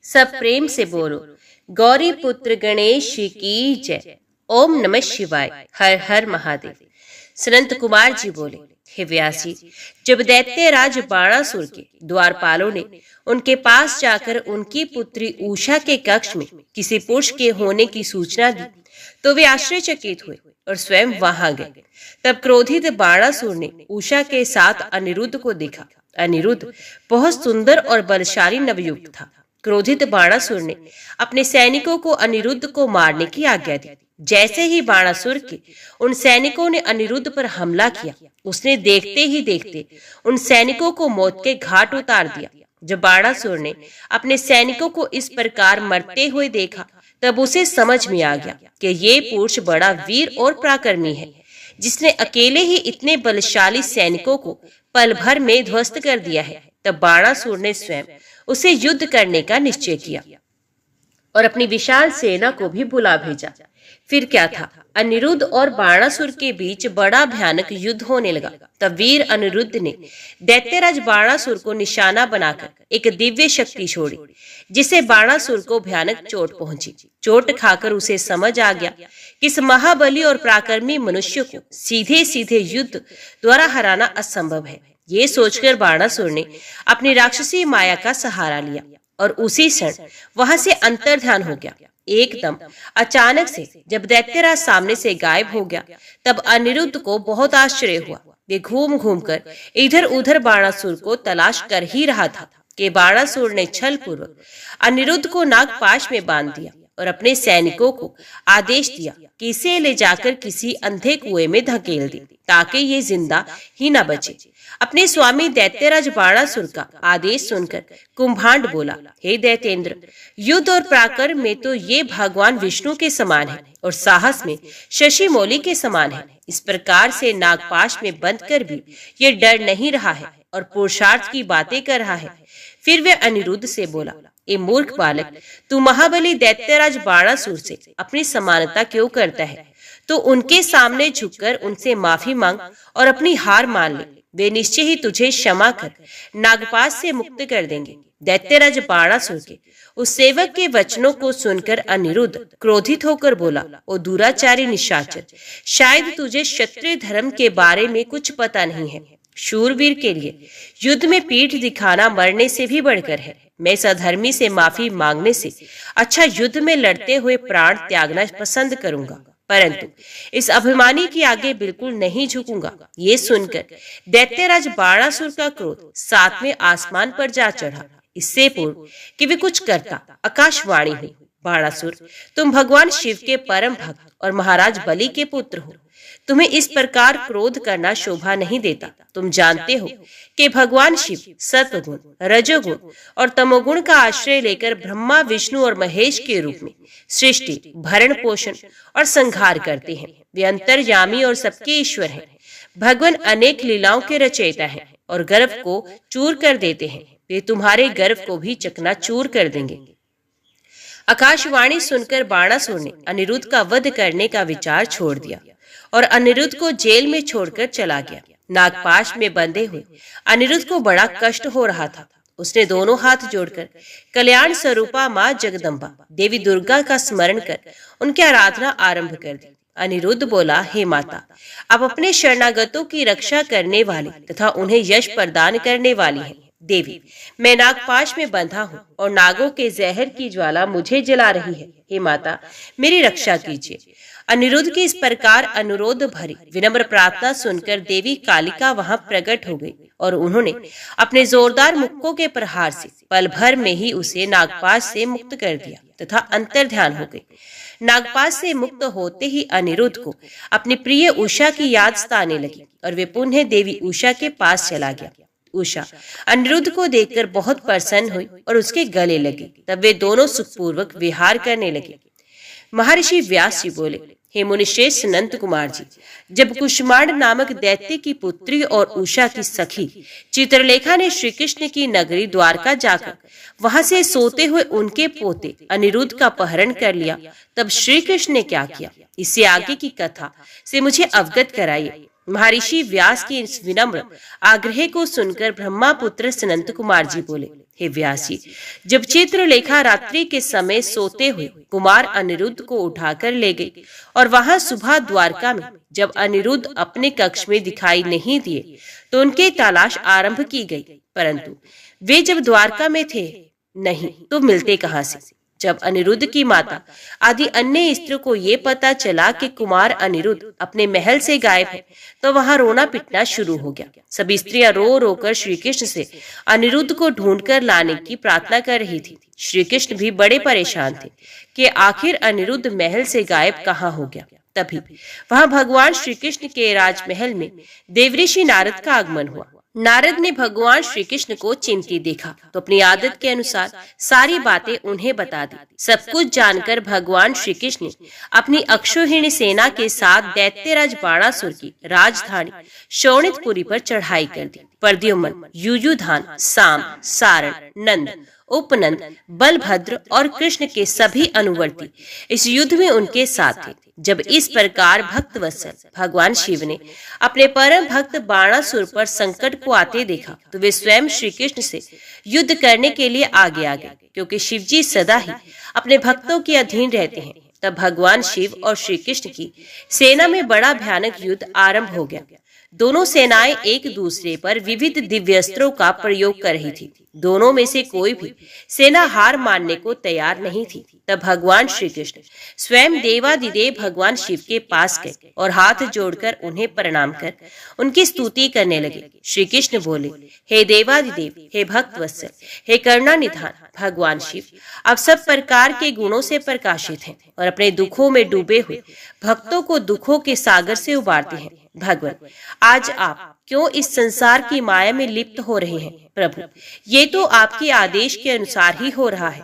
सब प्रेम से बोलो, गौरी पुत्र गणेश की जय। ओम नमः शिवाय, हर हर महादेव। सनंत कुमार जी बोले, हे व्यास जी, जब दैत्यराज बाणासुर के द्वारपालों ने उनके पास जाकर उनकी पुत्री उषा के कक्ष में किसी पुरुष के होने की सूचना दी, तो वे आश्चर्यचकित हुए और स्वयं वहां गए। तब क्रोधित बाणासुर ने उषा के साथ अनिरुद्ध को देखा। अनिरुद्ध बहुत सुंदर और बलशाली नवयुवक था। क्रोधित बाणासुर ने अपने सैनिकों को अनिरुद्ध को मारने की आज्ञा दी। जैसे ही बाणासुर के उन सैनिकों ने अनिरुद्ध पर हमला किया, उसने देखते ही देखते उन सैनिकों को मौत के घाट उतार दिया। जब बाणासुर ने अपने सैनिकों को इस प्रकार मरते हुए देखा, तब उसे समझ में आ गया कि ये पुरुष बड़ा वीर और पराक्रमी है, जिसने अकेले ही इतने बलशाली सैनिकों को पल भर में ध्वस्त कर दिया है। तब बाणासुर ने स्वयं उसे युद्ध करने का निश्चय किया और अपनी विशाल सेना को भी बुला भेजा। फिर क्या था, अनिरुद्ध और बाणासुर के बीच बड़ा भयानक युद्ध होने लगा। तब वीर अनिरुद्ध ने दैत्यराज बाणासुर को निशाना बनाकर एक दिव्य शक्ति छोड़ी, जिसे बाणासुर को भयानक चोट पहुंची। चोट खाकर उसे समझ आ गया कि इस महाबली और पराक्रमी मनुष्य को सीधे सीधे युद्ध द्वारा हराना असंभव है। ये सोचकर बाणासुर ने अपनी राक्षसी माया का सहारा लिया और उसी क्षण वहां से अंतर्ध्यान हो गया। एकदम अचानक से जब दैत्यराज सामने से गायब हो गया, तब अनिरुद्ध को बहुत आश्चर्य हुआ। वे घूम घूम कर इधर उधर बाणासुर को तलाश कर ही रहा था कि बाणासुर ने छल पूर्वक अनिरुद्ध को नागपाश में बांध दिया और अपने सैनिकों को आदेश दिया कि इसे ले जाकर किसी अंधे कुएं में धकेल दे, ताकि ये जिंदा ही न बचे। अपने स्वामी दैत्यराज बाणासुर का आदेश सुनकर कुंभांड बोला, हे दैत्येंद्र, युद्ध और पराक्रम में तो ये भगवान विष्णु के समान है और साहस में शशि मौली के समान है। इस प्रकार से नागपाश में बंद कर भी ये डर नहीं रहा है और पुरुषार्थ की बातें कर रहा है। फिर वे अनिरुद्ध से बोला, ए मूर्ख बालक, तू महाबली दैत्यराज बाणासुर से अपनी समानता क्यों करता है? तो उनके सामने झुककर उनसे माफी मांग और अपनी हार मान ले। वे निश्चय ही तुझे क्षमा कर नागपाश से मुक्त कर देंगे। दैत्यराज बाणासुर के उस सेवक के वचनों को सुनकर अनिरुद्ध क्रोधित होकर बोला, ओ दुराचारी निशाचर, शायद तुझे क्षत्रिय धर्म के बारे में कुछ पता नहीं है। शूरवीर के लिए युद्ध में पीठ दिखाना मरने से भी बढ़कर है। मैं सधर्मी से माफी मांगने से अच्छा युद्ध में लड़ते हुए प्राण त्यागना पसंद करूंगा, परंतु इस अभिमानी के आगे बिल्कुल नहीं झुकूंगा। ये सुनकर दैत्यराज बाणासुर का क्रोध सातवें आसमान पर जा चढ़ा। इससे पूर्व कि वे कुछ करता, आकाशवाणी हुई, बाणासुर, तुम भगवान शिव के परम भक्त और महाराज बलि के पुत्र हो। तुम्हें इस प्रकार क्रोध करना शोभा नहीं देता। तुम जानते हो कि भगवान शिव सत्वगुण, रजोगुण और तमोगुण का आश्रय लेकर ब्रह्मा, विष्णु और महेश के रूप में सृष्टि, भरण पोषण और संहार करते हैं। वे अंतर्यामी और सबके ईश्वर हैं। भगवान अनेक लीलाओं के रचयिता हैं और गर्व को चूर कर देते हैं। वे तुम्हारे गर्व को भी चकनाचूर कर देंगे। आकाशवाणी सुनकर बाणासुर ने अनिरुद्ध का वध करने का विचार छोड़ दिया और अनिरुद्ध को जेल में छोड़कर चला गया। नागपाश में बंधे हुए अनिरुद्ध को बड़ा कष्ट हो रहा था। उसने दोनों हाथ जोड़कर कल्याण स्वरूपा माँ जगदम्बा देवी दुर्गा का स्मरण कर उनकी आराधना आरंभ कर दी। अनिरुद्ध बोला, हे माता, आप अपने शरणागतों की रक्षा करने वाली तथा उन्हें यश प्रदान करने वाली हैं। देवी, मैं नागपाश में बंधा हूँ और नागों के जहर की ज्वाला मुझे जला रही है। हे माता, मेरी रक्षा कीजिए। अनिरुद्ध की इस प्रकार अनुरोध भरी विनम्र प्रार्थना सुनकर देवी कालिका वहां प्रकट हो गई और उन्होंने अपने जोरदार मुक्कों के प्रहार से पल भर में ही उसे नागपाश से मुक्त कर दिया तथा अंतर्ध्यान हो गई। नागपाश से मुक्त होते ही अनिरुद्ध को अपनी प्रिय उषा की याद सताने लगी और वे पुनः देवी उषा के पास चला गया। उषा अनिरुद्ध को देखकर बहुत प्रसन्न हुई और उसके गले लगी। तब वे दोनों सुखपूर्वक विहार करने लगे। महर्षि व्यास जी बोले, हे मुनिश्रेष्ठ अनंत कुमार जी, जब कुष्मांड नामक दैत्य की पुत्री और उषा की सखी चित्रलेखा ने श्री कृष्ण की नगरी द्वारका जाकर वहां से सोते हुए उनके पोते अनिरुद्ध का अपहरण कर लिया, तब श्री कृष्ण ने क्या किया, इससे आगे की कथा से मुझे अवगत कराइए। महर्षि व्यास की इस विनम्र आग्रह को सुनकर ब्रह्मा पुत्र सनंत कुमार जी बोले, हे व्यास जी, जब चित्रलेखा रात्रि के समय सोते हुए कुमार अनिरुद्ध को उठाकर ले गई और वहां सुबह द्वारका में जब अनिरुद्ध अपने कक्ष में दिखाई नहीं दिए तो उनकी तलाश आरंभ की गई, परंतु वे जब द्वारका में थे नहीं तो मिलते कहां से। जब अनिरुद्ध की माता आदि अन्य स्त्रियों को ये पता चला कि कुमार अनिरुद्ध अपने महल से गायब है तो वहां रोना पिटना शुरू हो गया। सभी स्त्रियां रो रो कर श्री कृष्ण से अनिरुद्ध को ढूंढकर लाने की प्रार्थना कर रही थी। श्री कृष्ण भी बड़े परेशान थे कि आखिर अनिरुद्ध महल से गायब कहाँ हो गया। तभी वहां भगवान श्री कृष्ण के राजमहल में देवऋषि नारद का आगमन हुआ। नारद ने भगवान श्री कृष्ण को चिंतित देखा तो अपनी आदत के अनुसार सारी बातें उन्हें बता दी। सब कुछ जानकर भगवान श्री कृष्ण ने अपनी अक्षौहिणी सेना के साथ दैत्यराज बाणासुर की राजधानी शोणितपुरी पर चढ़ाई कर दी। प्रद्युम्न, युयुधान, साम, सारण, नंद, उपनंद, बलभद्र और कृष्ण के सभी अनुवर्ती इस युद्ध में उनके साथ थे। जब इस प्रकार भक्त वत्सल भगवान शिव ने अपने परम भक्त बाणासुर पर संकट को आते देखा तो वे स्वयं श्री कृष्ण से युद्ध करने के लिए आगे आ गए, क्योंकि शिव जी सदा ही अपने भक्तों के अधीन रहते हैं। तब भगवान शिव और श्री कृष्ण की सेना में बड़ा भयानक युद्ध आरंभ हो गया। दोनों सेनाएं एक दूसरे पर विविध दिव्यास्त्रों का प्रयोग कर रही थी। दोनों में से कोई भी सेना हार मानने को तैयार नहीं थी। तब भगवान श्री कृष्ण स्वयं देवादिदेव भगवान शिव के पास गए और हाथ जोड़कर उन्हें प्रणाम कर उनकी स्तुति करने लगे। श्री कृष्ण बोले, हे देवादिदेव, हे भक्त वत्सल, हे करुणानिधान भगवान शिव, आप सब प्रकार के गुणों से प्रकाशित हैं और अपने दुखों में डूबे हुए भक्तों को दुखों के सागर से उबारते हैं। भगवान, आज आप क्यों इस संसार की माया में लिप्त हो रहे हैं? प्रभु, ये तो आपके आदेश के अनुसार ही हो रहा है।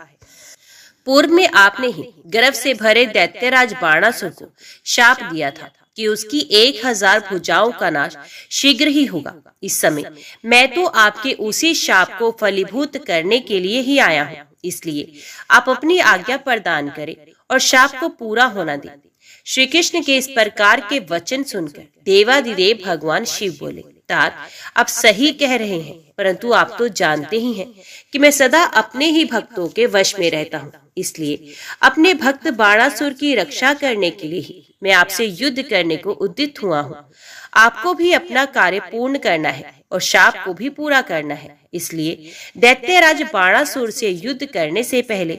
पूर्व में आपने ही गर्व से भरे दैत्यराज बाणासुर को शाप दिया था कि उसकी 1000 भुजाओं का नाश शीघ्र ही होगा। इस समय मैं तो आपके उसी शाप को फलीभूत करने के लिए ही आया हूँ, इसलिए आप अपनी आज्ञा प्रदान करें और शाप को पूरा होना दें। श्री कृष्ण के इस प्रकार के वचन सुनकर देवादिदेव भगवान शिव बोले, तात, आप सही कह रहे हैं, परंतु आप तो जानते ही हैं कि मैं सदा अपने ही भक्तों के वश में रहता हूँ, इसलिए अपने भक्त बाणासुर की रक्षा करने के लिए ही मैं आपसे युद्ध करने को उद्यत हुआ हूँ। आपको भी अपना कार्य पूर्ण करना है और शाप को भी पूरा करना है, इसलिए दैत्यराज बाणासुर से युद्ध करने से पहले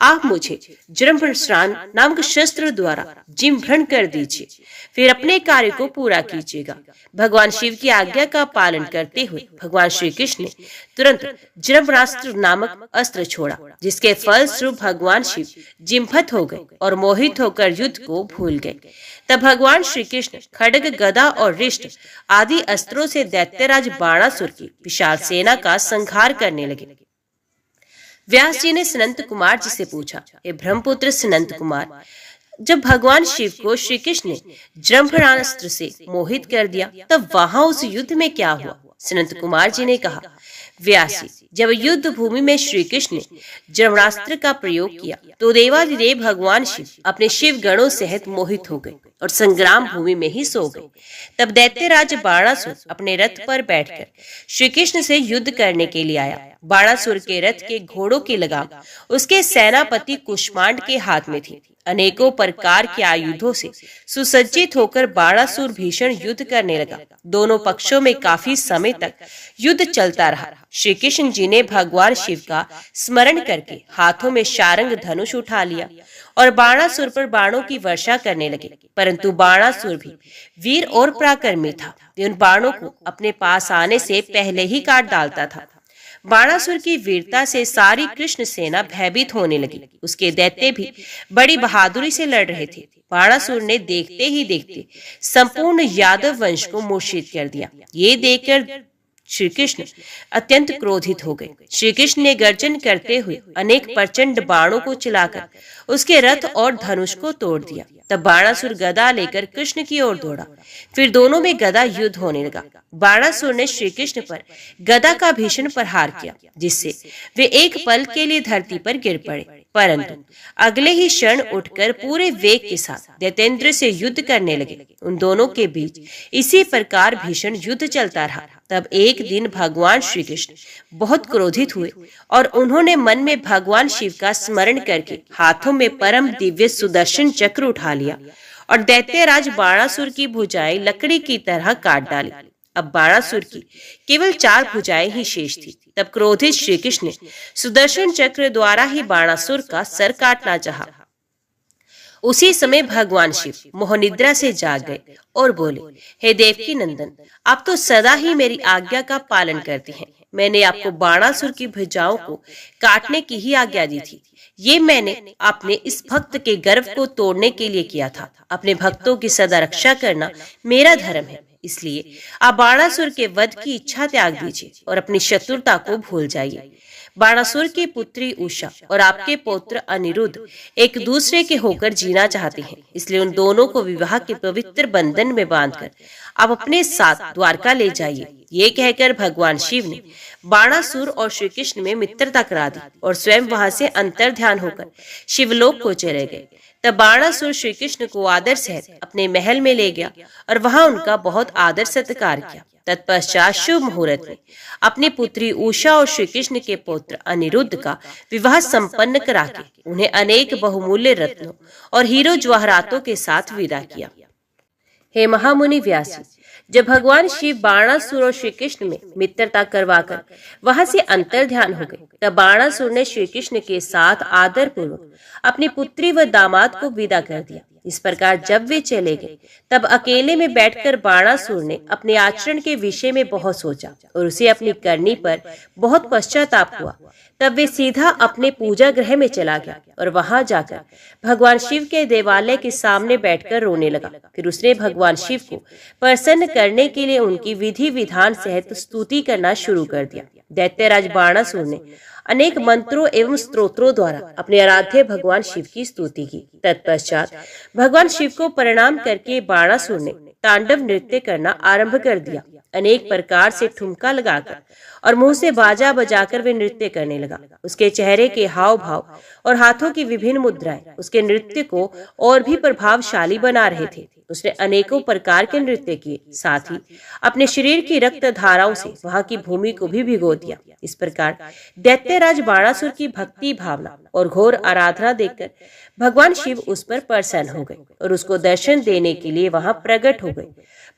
आप मुझे जृंभस्त्रान नामक शस्त्र द्वारा जिम्भ्रण कर दीजिए, फिर अपने कार्य को पूरा कीजिएगा। भगवान शिव की आज्ञा का पालन करते हुए भगवान श्री कृष्ण ने तुरंत जृंभस्त्र नामक अस्त्र छोड़ा, जिसके फलस्वरूप भगवान शिव जिम्भत हो गए और मोहित होकर युद्ध को भूल गए। तब भगवान श्री कृष्ण खड्ग, गदा और रिष्ट आदि अस्त्रों से दैत्यराज बाणासुर की विशाल सेना का संहार करने लगे। व्यास जी ने सनंत कुमार जी से पूछा, हे ब्रह्मपुत्र सनंत कुमार, जब भगवान शिव को श्री कृष्ण ने जृंभणास्त्र से मोहित कर दिया तब वहां उस युद्ध में क्या हुआ? सनंत कुमार जी ने कहा, व्यास जी, जब युद्ध भूमि में श्री कृष्ण ने जृंभणास्त्र का प्रयोग किया तो देवादिदेव भगवान शिव अपने शिव गणों सहित मोहित हो गए और संग्राम भूमि में ही सो गए। तब दैत्यराज बाणासुर अपने रथ पर बैठकर श्री कृष्ण से युद्ध करने के लिए आया। बाणासुर के रथ के घोड़ों की लगाम उसके सेनापति कुष्मांड के हाथ में थी। अनेकों प्रकार के आयुधों से सुसज्जित होकर बाणासुर भीषण युद्ध करने लगा। दोनों पक्षों में काफी समय तक युद्ध चलता रहा। श्री कृष्ण जी ने भगवान शिव का स्मरण करके हाथों में शारंग धनुष उठा लिया और बाणासुर पर बाणों की वर्षा करने लगे, परंतु बाणासुर भी वीर और पराक्रमी था। उन बाणों को अपने पास आने से पहले ही काट डालता था। बाणासुर की वीरता से सारी कृष्ण सेना भयभीत होने लगी। उसके दैत्य भी बड़ी बहादुरी से लड़ रहे थे। बाणासुर ने देखते ही देखते संपूर्ण यादव वंश को मूर्छित कर दिया। ये देखकर श्री कृष्ण अत्यंत क्रोधित हो गए। श्री कृष्ण ने गर्जन करते हुए अनेक प्रचंड बाणों को चलाकर उसके रथ और धनुष को तोड़ दिया। तब बाणासुर गदा लेकर कृष्ण की ओर दौड़ा। फिर दोनों में गदा युद्ध होने लगा। बाणासुर ने श्री कृष्ण पर गदा का भीषण प्रहार किया, जिससे वे एक पल के लिए धरती पर गिर पड़े। परंतु अगले ही क्षण उठकर पूरे वेग के साथ दैत्येंद्र से युद्ध करने लगे। उन दोनों के बीच इसी प्रकार भीषण युद्ध चलता रहा। तब एक दिन भगवान श्री कृष्ण बहुत क्रोधित हुए और उन्होंने मन में भगवान शिव का स्मरण करके हाथों में परम दिव्य सुदर्शन चक्र उठा लिया और दैत्यराज बाणासुर की भुजाएं लकड़ी की तरह काट डाली। अब बाणासुर की केवल 4 भुजाएं ही शेष थी। तब क्रोधित श्री कृष्ण ने सुदर्शन चक्र द्वारा ही बाणासुर का सर काटना चाहा। उसी समय भगवान शिव मोहनिद्रा से जाग गए और बोले, हे देवकी नंदन, आप तो सदा ही मेरी आज्ञा का पालन करते हैं। मैंने आपको बाणासुर की भुजाओं को काटने की ही आज्ञा दी थी। ये मैंने अपने इस भक्त के गर्व को तोड़ने के लिए किया था। अपने भक्तों की सदा रक्षा करना मेरा धर्म है। इसलिए आप बाणासुर के वध की इच्छा त्याग दीजिए और अपनी शत्रुता को भूल जाइए। बाणासुर की पुत्री उषा और आपके पुत्र अनिरुद्ध एक दूसरे के होकर जीना चाहते हैं। इसलिए उन दोनों को विवाह के पवित्र बंधन में बांधकर आप अपने साथ द्वारका ले जाइए। ये कहकर भगवान शिव ने बाणासुर और श्री कृष्ण में मित्रता करा दी और स्वयं वहां से अंतर्ध्यान होकर शिवलोक को चले गए। तब बाणासुर श्री कृष्ण को आदर सहित अपने महल में ले गया और वहां उनका बहुत आदर सत्कार किया। तत्पश्चात शुभ मुहूर्त में अपनी पुत्री उषा और श्री कृष्ण के पुत्र अनिरुद्ध का विवाह संपन्न करा के उन्हें अनेक बहुमूल्य रत्नों और हीरो जवाहरातों के साथ विदा किया। हे महामुनि व्यास, जब भगवान शिव बाणासुर और श्री कृष्ण में मित्रता करवाकर वहां से अंतर्ध्यान हो गए, तब बाणासुर ने श्री कृष्ण के साथ आदर पूर्वक अपनी पुत्री व दामाद को विदा कर दिया। इस प्रकार जब वे चले गए, तब अकेले में बैठकर बाणासुर ने अपने आचरण के विषय में बहुत सोचा और उसे अपनी करनी पर बहुत पश्चाताप हुआ। तब वे सीधा अपने पूजा गृह में चला गया और वहां जाकर भगवान शिव के देवालय के सामने बैठकर रोने लगा। फिर उसने भगवान शिव को प्रसन्न करने के लिए उनकी विधि विधान सहित स्तुति करना शुरू कर दिया। दैत्यराज बाणासुर ने अनेक मंत्रों एवं स्तोत्रों द्वारा अपने आराध्य भगवान शिव की स्तुति की। तत्पश्चात भगवान शिव को प्रणाम करके बाणासुर ने तांडव नृत्य करना आरंभ कर दिया। अनेक प्रकार से ठुमका लगाकर और मुंह से बाजा बजाकर वे नृत्य करने लगा। उसके चेहरे के हाव भाव और हाथों की विभिन्न मुद्राएं उसके नृत्य को और भी प्रभावशाली बना रहे थे। उसने अनेकों प्रकार के नृत्य किए, साथ ही अपने शरीर की रक्त धाराओं से वहां की भूमि को भी भिगो दिया। इस प्रकार दैत्यराज बाणासुर की भक्ति भावना और घोर आराधना देखकर भगवान शिव उस पर प्रसन्न हो गए और उसको दर्शन देने के लिए वहां प्रकट हो गए।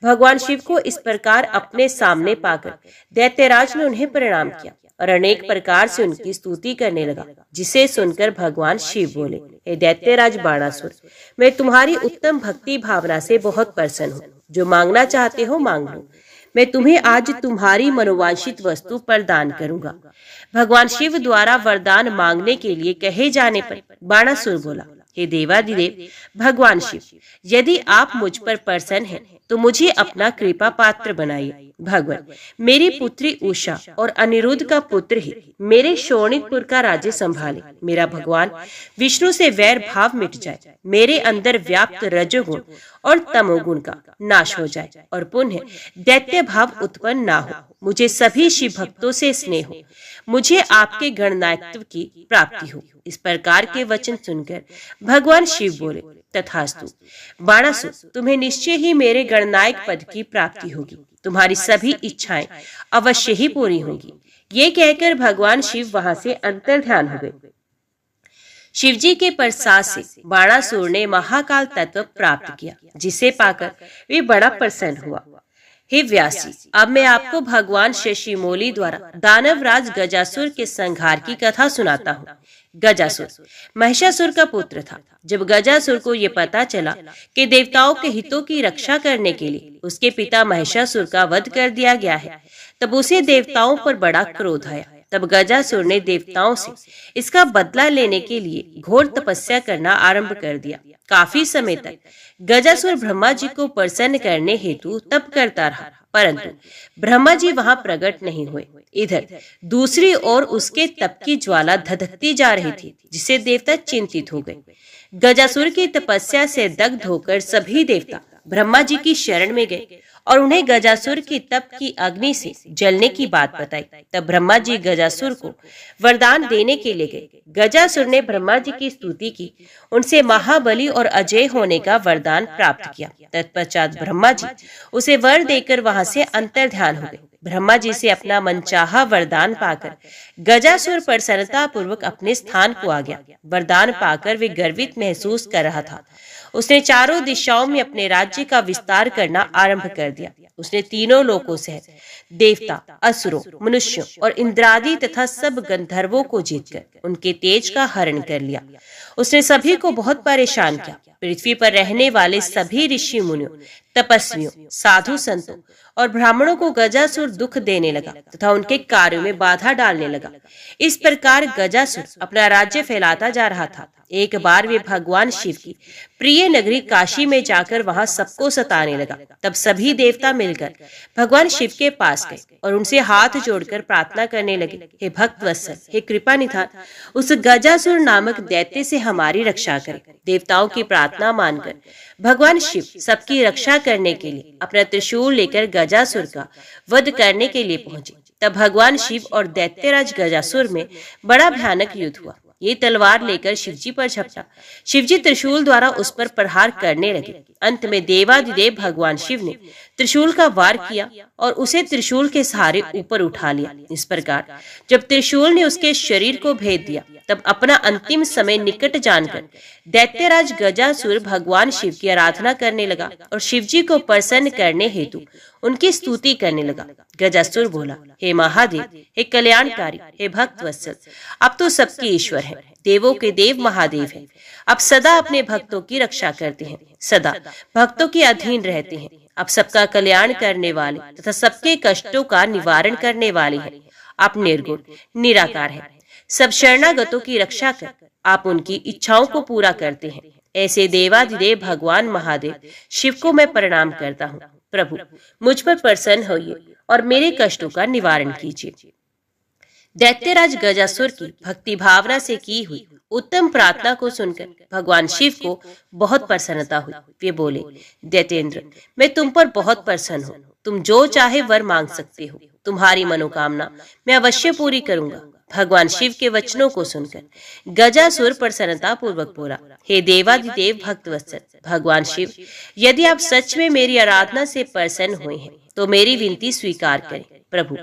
भगवान शिव को इस प्रकार अपने सामने पाकर दैत्यराज ने उन्हें प्रणाम किया और अनेक प्रकार से उनकी स्तुति करने लगा, जिसे सुनकर भगवान शिव बोले, हे दैत्यराज बाणासुर, मैं तुम्हारी उत्तम भक्ति भावना से बहुत प्रसन्न हूँ। जो मांगना चाहते हो मांग लो। मैं तुम्हें आज तुम्हारी मनोवांछित वस्तु प्रदान करूंगा। भगवान शिव द्वारा वरदान मांगने के लिए कहे जाने पर बाणासुर बोला, हे देवादिदेव भगवान शिव, यदि आप मुझ पर प्रसन्न हैं तो मुझे अपना कृपा पात्र बनाइए। भगवान, मेरी पुत्री उषा और अनिरुद्ध का पुत्र ही मेरे शोणितपुर का राज्य संभाले। मेरा भगवान विष्णु से वैर भाव मिट जाए, मेरे अंदर व्याप्त रजोगुण और तमोगुण का नाश हो जाए और पुनः दैत्य भाव उत्पन्न ना हो। मुझे सभी शिव भक्तों से स्नेह हो, मुझे आपके गणनायकत्व की प्राप्ति हो। इस प्रकार के वचन सुनकर भगवान शिव बोले, तथास्तु बाणासुर, तुम्हें निश्चय ही मेरे गणनायक पद की प्राप्ति होगी। तुम्हारी सभी इच्छाएं अवश्य ही पूरी होंगी। ये कहकर भगवान शिव वहां से अंतर्ध्यान हो गए। शिवजी के प्रसाद से बाणासुर ने महाकाल तत्व प्राप्त किया, जिसे पाकर वे बड़ा प्रसन्न हुआ। हे व्यासी, अब मैं आपको भगवान शशिमौली द्वारा दानवराज गजासुर के संहार की कथा सुनाता हूँ। गजासुर महिषासुर का पुत्र था। जब गजासुर को ये पता चला कि देवताओं के हितों की रक्षा करने के लिए उसके पिता महिषासुर का वध कर दिया गया है, तब उसे देवताओं पर बड़ा क्रोध आया। तब गजासुर ने देवताओं से इसका बदला लेने के लिए घोर तपस्या करना आरंभ कर दिया। काफी समय तक गजासुर ब्रह्मा जी को प्रसन्न करने हेतु तप करता रहा, परंतु ब्रह्मा जी वहां प्रकट नहीं हुए। इधर दूसरी ओर उसके तप की ज्वाला धधकती जा रही थी, जिसे देवता चिंतित हो गए। गजासुर की तपस्या से दग्ध होकर सभी देवता ब्रह्मा जी की शरण में गए और उन्हें गजासुर की तप की अग्नि से जलने की बात बताई। तब ब्रह्मा जी गजासुर को वरदान देने के लिए गए। गजासुर ने ब्रह्मा जी की स्तुति की, उनसे महाबली और अजय होने का वरदान प्राप्त किया। तत्पश्चात ब्रह्मा जी उसे वर देकर वहां से अंतर्ध्यान हो गए। ब्रह्मा जी से अपना मनचाहा वरदान पाकर गजासुर प्रसन्नता पूर्वक अपने स्थान को आ गया। वरदान पाकर वे गर्वित महसूस कर रहा था। उसने चारों दिशाओं में अपने राज्य का विस्तार करना आरंभ कर दिया। उसने तीनों लोकों सहित देवता, असुरों, मनुष्यों और इंद्रादि तथा सब गंधर्वों को जीतकर उनके तेज का हरण कर लिया। उसने सभी को बहुत परेशान किया। पृथ्वी पर रहने वाले सभी ऋषि मुनियों, तपस्वियों, साधु संतों और ब्राह्मणों को गजासुर दुख देने लगा तथा उनके कार्यों में बाधा डालने लगा। इस प्रकार गजासुर अपना राज्य फैलाता जा रहा था। एक बार वे भगवान शिव की प्रिय नगरी काशी में जाकर वहां सबको सताने लगा। तब सभी देवता मिलकर भगवान शिव के पास गए और उनसे हाथ जोड़कर प्रार्थना करने लगे, हे भक्त वत्सल, हे कृपा निधान, उस गजासुर नामक दैत्य से हमारी रक्षा करें। देवताओं की प्रार्थना मानकर भगवान शिव सबकी रक्षा करने के लिए अपना त्रिशूल लेकर गजासुर का वध करने के लिए पहुंचे। तब भगवान शिव और दैत्यराज गजासुर में बड़ा भयानक युद्ध हुआ। ये तलवार लेकर शिवजी पर झपटा। शिवजी त्रिशूल द्वारा उस पर प्रहार करने लगे। अंत में देवादिदेव भगवान शिव ने त्रिशूल का वार किया और उसे त्रिशूल के सहारे ऊपर उठा लिया। इस प्रकार जब त्रिशूल ने उसके शरीर को भेद दिया, तब अपना अंतिम समय निकट जानकर दैत्यराज गजासुर भगवान शिव की आराधना करने लगा और शिवजी को प्रसन्न करने हेतु उनकी स्तुति करने लगा। गजासुर बोला, हे महादेव, हे कल्याणकारी, हे भक्त वत्सल, अब तो सबके ईश्वर हैं, देवों के देव महादेव हैं। अब सदा अपने भक्तों की रक्षा करते हैं, सदा भक्तों के अधीन रहते हैं। अब सबका कल्याण करने वाले तथा सबके कष्टों का निवारण करने वाले हैं। आप निर्गुण निराकार हैं। सब शरणागतों की रक्षा कर आप उनकी इच्छाओं को पूरा करते हैं। ऐसे देवादिदेव भगवान महादेव शिव को मैं प्रणाम करता हूँ। प्रभु, मुझ पर प्रसन्न होइए और मेरे कष्टों का निवारण कीजिए। दैत्यराज गजासुर की भक्ति भावना से की हुई उत्तम प्रार्थना को सुनकर भगवान शिव को बहुत प्रसन्नता हुई। वे बोले, दैत्येंद्र, मैं तुम पर बहुत प्रसन्न हूँ। तुम जो चाहे वर मांग सकते हो। तुम्हारी मनोकामना मैं अवश्य पूरी करूंगा। भगवान शिव के वचनों को सुनकर गजासुर प्रसन्नता पूर्वक बोला, हे देवादिदेव भक्त वत्सल भगवान शिव, यदि आप सच में मेरी आराधना से प्रसन्न हुए हैं तो मेरी विनती स्वीकार करें। प्रभु,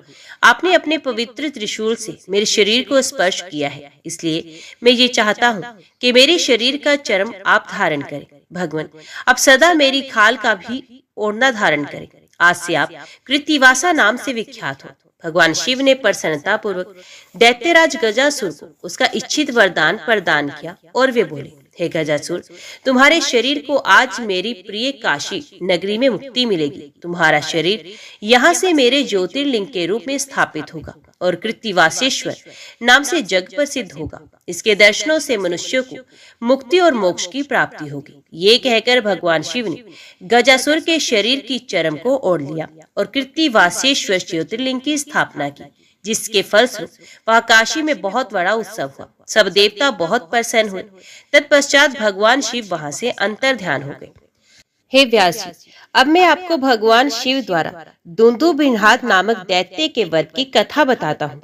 आपने अपने पवित्र त्रिशूल से मेरे शरीर को स्पर्श किया है, इसलिए मैं ये चाहता हूँ कि मेरे शरीर का चर्म आप धारण करें। भगवान, अब सदा मेरी खाल का भी ओढ़ना धारण करें। आज से आप कृत्तिवासा नाम से विख्यात हो। भगवान शिव ने प्रसन्नता पूर्वक दैत्यराज गजासुर को उसका इच्छित वरदान प्रदान किया और वे बोले, हे गजासुर, तुम्हारे शरीर को आज मेरी प्रिय काशी नगरी में मुक्ति मिलेगी। तुम्हारा शरीर यहाँ से मेरे ज्योतिर्लिंग के रूप में स्थापित होगा और कृत्तिवासेश्वर नाम से जग प्रसिद्ध होगा। इसके दर्शनों से मनुष्यों को मुक्ति और मोक्ष की प्राप्ति होगी। ये कहकर भगवान शिव ने गजासुर के शरीर की चर्म को ओढ़ लिया और कृत्तिवासेश्वर ज्योतिर्लिंग की स्थापना की, जिसके फलस्वरूप वह काशी में बहुत बड़ा उत्सव हुआ। सब देवता बहुत प्रसन्न हुए। तत्पश्चात भगवान शिव वहां से अंतर्ध्यान हो गए। हे व्यास जी, अब मैं आपको भगवान शिव द्वारा दुंदुभिनाथ नामक दैत्य के वध की कथा बताता हूँ।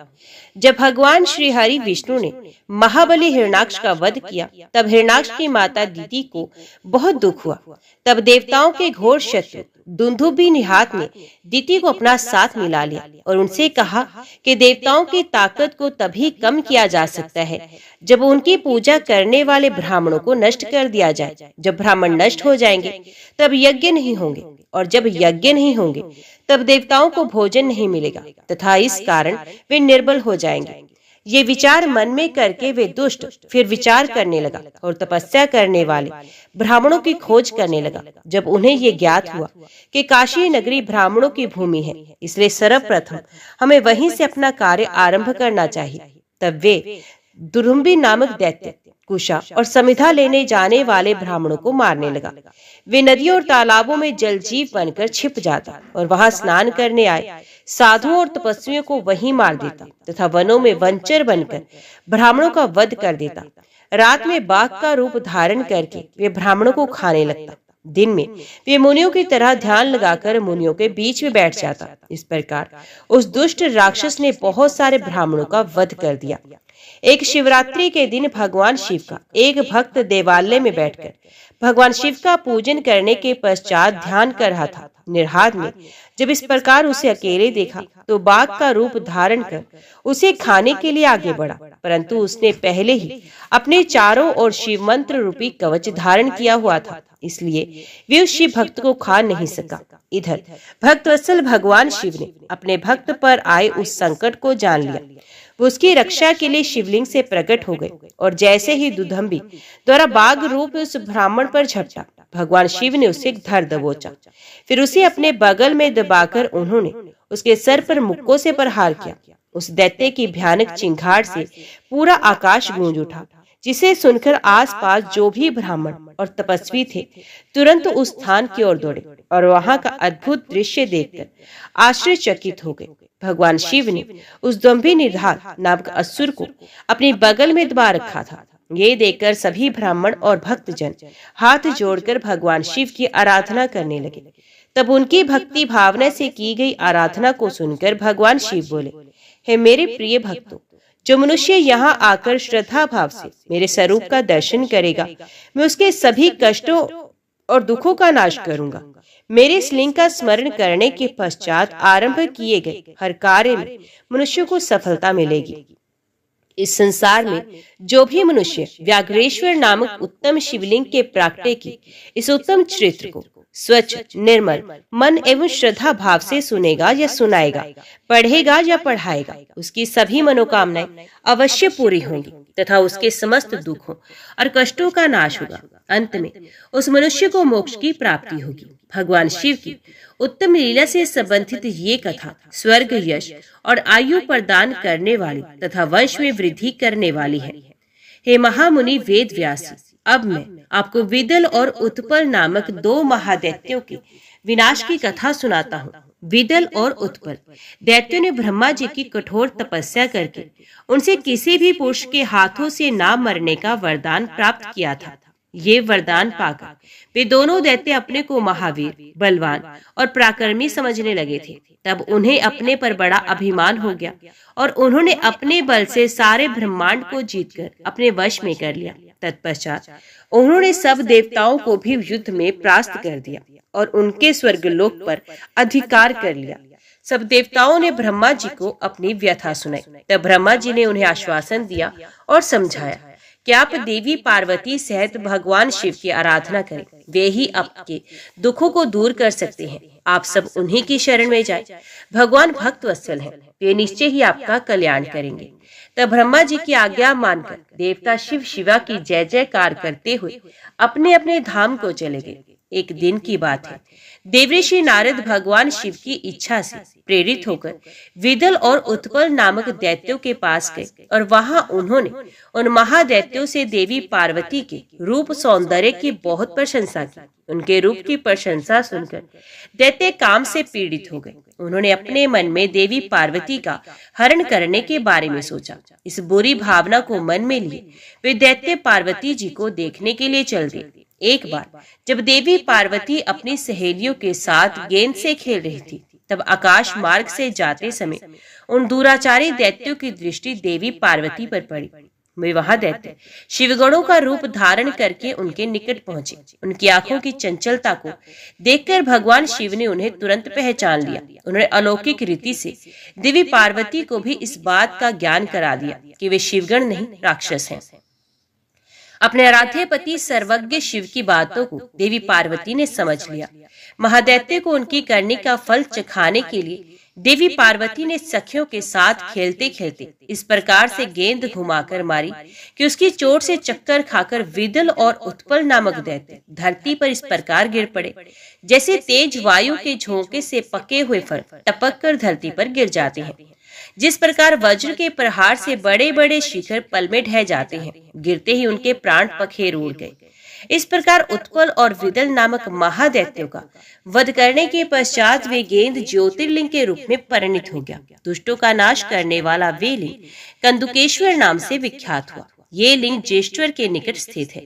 जब भगवान श्री हरि विष्णु ने महाबली हिरण्याक्ष का वध किया, तब हिरण्याक्ष की माता दीति को बहुत दुख हुआ। तब देवताओं के घोर शत्रु दुंदुभिनाथ ने दीति को अपना साथ मिला लिया और उनसे कहा कि देवताओं की ताकत को तभी कम किया जा सकता है जब उनकी पूजा करने वाले ब्राह्मणों को नष्ट कर दिया जाए। जब ब्राह्मण नष्ट हो जाएंगे तब यज्ञ नहीं होंगे, और जब यज्ञ नहीं होंगे तब देवताओं को भोजन नहीं मिलेगा तथा इस कारण वे निर्बल हो जाएंगे। ये विचार मन में करके वे दुष्ट फिर विचार करने लगा और तपस्या करने वाले ब्राह्मणों की खोज करने लगा। जब उन्हें ये ज्ञात हुआ कि काशी नगरी ब्राह्मणों की भूमि है, इसलिए सर्वप्रथम हमें वहीं से अपना कार्य आरंभ करना चाहिए। तब वे दुरुम्बी नामक दैत्य कुशा और समिधा लेने जाने वाले ब्राह्मणों को मारने लगा। वे नदियों और तालाबों में जलजीव बनकर छिप जाता और वहां स्नान करने आए साधुओं और तपस्वियों को वहीं मार देता तथा वनों में वंचर बनकर ब्राह्मणों का वध कर देता। रात में बाघ का रूप धारण करके वे ब्राह्मणों को खाने लगता। दिन में वे मुनियों की तरह ध्यान लगाकर मुनियों के बीच में बैठ जाता। इस प्रकार उस दुष्ट राक्षस ने बहुत सारे ब्राह्मणों का वध कर दिया। एक शिवरात्रि के दिन भगवान शिव का एक भक्त देवालय में बैठकर भगवान शिव का पूजन करने के पश्चात ध्यान कर रहा था। निर्हाद में जब इस प्रकार उसे अकेले देखा तो बाघ का रूप धारण कर उसे खाने के लिए आगे बढ़ा, परंतु उसने पहले ही अपने चारों ओर शिव मंत्र रूपी कवच धारण किया हुआ था, इसलिए वे उस शिव भक्त को खा नहीं सका। इधर भक्तवत्सल भगवान शिव ने अपने भक्त पर आए उस संकट को जान लिया। वो उसकी रक्षा के लिए शिवलिंग से प्रकट हो गए और जैसे ही दुदंबी द्वारा बाघ रूप उस ब्राह्मण पर झपटा, भगवान शिव ने उसे धर दबोचा। फिर उसे अपने बगल में दबाकर उन्होंने उसके सर पर मुक्कों से प्रहार किया। उस दैत्य की भयानक चिंगार से पूरा आकाश गूंज उठा, जिसे सुनकर आसपास जो भी ब्राह्मण और तपस्वी थे तुरंत उस स्थान की ओर दौड़े और वहां का अद्भुत दृश्य देखकर आश्चर्यचकित हो गए। भगवान शिव ने उस दंभी निर्धार नामक असुर को अपनी बगल में दबा रखा था। ये देखकर सभी ब्राह्मण और भक्तजन हाथ जोड़कर भगवान शिव की आराधना करने लगे। तब उनकी भक्ति भावना से की गई आराधना को सुनकर भगवान शिव बोले, हे मेरे प्रिय भक्तों, जो मनुष्य यहाँ आकर श्रद्धा भाव से मेरे स्वरूप का दर्शन करेगा, मैं उसके सभी कष्टों और दुखों का नाश करूंगा। मेरे इस लिंग का स्मरण करने के पश्चात आरंभ किए गए हर कार्य में मनुष्य को सफलता मिलेगी। इस संसार में जो भी मनुष्य व्याघ्रेश्वर नामक उत्तम शिवलिंग के प्राकट्य की इस उत्तम चरित्र को स्वच्छ निर्मल मन एवं श्रद्धा भाव से सुनेगा या सुनाएगा, पढ़ेगा या पढ़ाएगा, उसकी सभी मनोकामनाएं अवश्य पूरी होंगी तथा उसके समस्त दुखों और कष्टों का नाश होगा। अंत में उस मनुष्य को मोक्ष की प्राप्ति होगी। भगवान शिव की उत्तम लीला से संबंधित ये कथा स्वर्ग, यश और आयु प्रदान करने वाली तथा वंश में वृद्धि करने वाली है। हे महामुनि वेद व्यास, अब मैं आपको विदल और उत्पल नामक दो महादैत्यों के विनाश की कथा सुनाता हूँ। विदल और उत्पल दैत्यों ने ब्रह्मा जी की कठोर तपस्या करके उनसे किसी भी पुरुष के हाथों से ना मरने का वरदान प्राप्त किया था। ये वरदान पाकर वे दोनों दैत्य अपने को महावीर, बलवान और पराक्रमी समझने लगे थे। तब उन्हें अपने पर बड़ा अभिमान हो गया और उन्होंने अपने बल से सारे ब्रह्मांड को जीतकर अपने वश में कर लिया। तत्पश्चात उन्होंने सब देवताओं को भी युद्ध में परास्त कर दिया और उनके स्वर्गलोक पर अधिकार कर लिया। सब देवताओं ने ब्रह्मा जी को अपनी व्यथा सुनाई। तब ब्रह्मा जी ने उन्हें आश्वासन दिया और समझाया कि आप देवी पार्वती सहित भगवान शिव की आराधना करें, वे ही आपके दुखों को दूर कर सकते हैं। आप सब उन्हीं की शरण में जाएं। भगवान भक्त वत्सल हैं, वे निश्चय ही आपका कल्याण करेंगे। तब ब्रह्मा जी की आज्ञा मानकर देवता शिव शिवा की जय जयकार करते हुए अपने अपने धाम को चले गए। एक दिन की बात है, देवऋषि नारद भगवान शिव की इच्छा से प्रेरित होकर विदल और उत्पल नामक दैत्यों के पास गए और वहां उन्होंने उन महादैत्यों से देवी पार्वती के रूप सौंदर्य की बहुत प्रशंसा की। उनके रूप की प्रशंसा सुनकर दैत्य काम से पीड़ित हो गए। उन्होंने अपने मन में देवी पार्वती का हरण करने के बारे में सोचा। इस बुरी भावना को मन में लिए वे दैत्य पार्वती जी को देखने के लिए चल दिए। एक बार जब देवी पार्वती अपनी सहेलियों के साथ गेंद से खेल रही थी, तब आकाश मार्ग से जाते समय उन दुराचारी दैत्यों की दृष्टि देवी पार्वती पर पड़ी। वे वहां दैत्य शिवगणों का रूप धारण करके उनके निकट पहुंचे। उनकी आंखों की चंचलता को देखकर भगवान शिव ने उन्हें तुरंत पहचान लिया। उन्होंने अलौकिक रीति से देवी पार्वती को भी इस बात का ज्ञान करा दिया कि वे शिवगण नहीं, राक्षस हैं। अपने आराध्य पति सर्वज्ञ शिव की बातों को देवी पार्वती ने समझ लिया। महादैत्य को उनकी करनी का फल चखाने के लिए देवी पार्वती ने सखियों के साथ खेलते खेलते इस प्रकार से गेंद घुमाकर मारी कि उसकी चोट से चक्कर खाकर विदल और उत्पल नामक दैत्य धरती पर इस प्रकार गिर पड़े जैसे तेज वायु के झोंके से पके हुए फल टपक कर धरती पर गिर जाते हैं। जिस प्रकार वज्र के प्रहार से बड़े बड़े शिखर पल में ढह जाते हैं, गिरते ही उनके प्राण पखेर उड़ गए। इस प्रकार उत्पल और विदल नामक महादैत्यों का वध करने के पश्चात वे गेंद ज्योतिर्लिंग के रूप में परिणित हो गया। दुष्टों का नाश करने वाला वे लिंग कंदुकेश्वर नाम से विख्यात हुआ। ये लिंग ज्येष्ठवर के निकट स्थित है।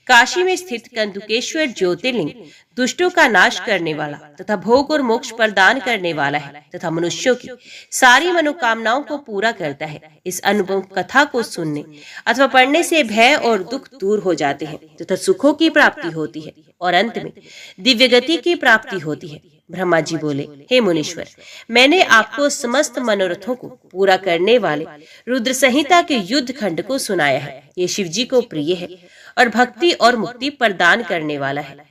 काशी में स्थित कंदुकेश्वर ज्योतिर्लिंग दुष्टों का नाश करने वाला तथा भोग और मोक्ष प्रदान करने वाला है तथा मनुष्यों की सारी मनोकामनाओं को पूरा करता है। इस अनुभव कथा को सुनने अथवा पढ़ने से भय और दुख दूर हो जाते हैं तथा सुखों की प्राप्ति होती है और अंत में दिव्य गति की प्राप्ति होती है। ब्रह्मा जी बोले, हे मुनीश्वर, मैंने आपको समस्त मनोरथों को पूरा करने वाले रुद्र संहिता के युद्ध खंड को सुनाया है। ये शिव जी को प्रिय है और भक्ति और मुक्ति प्रदान करने वाला है।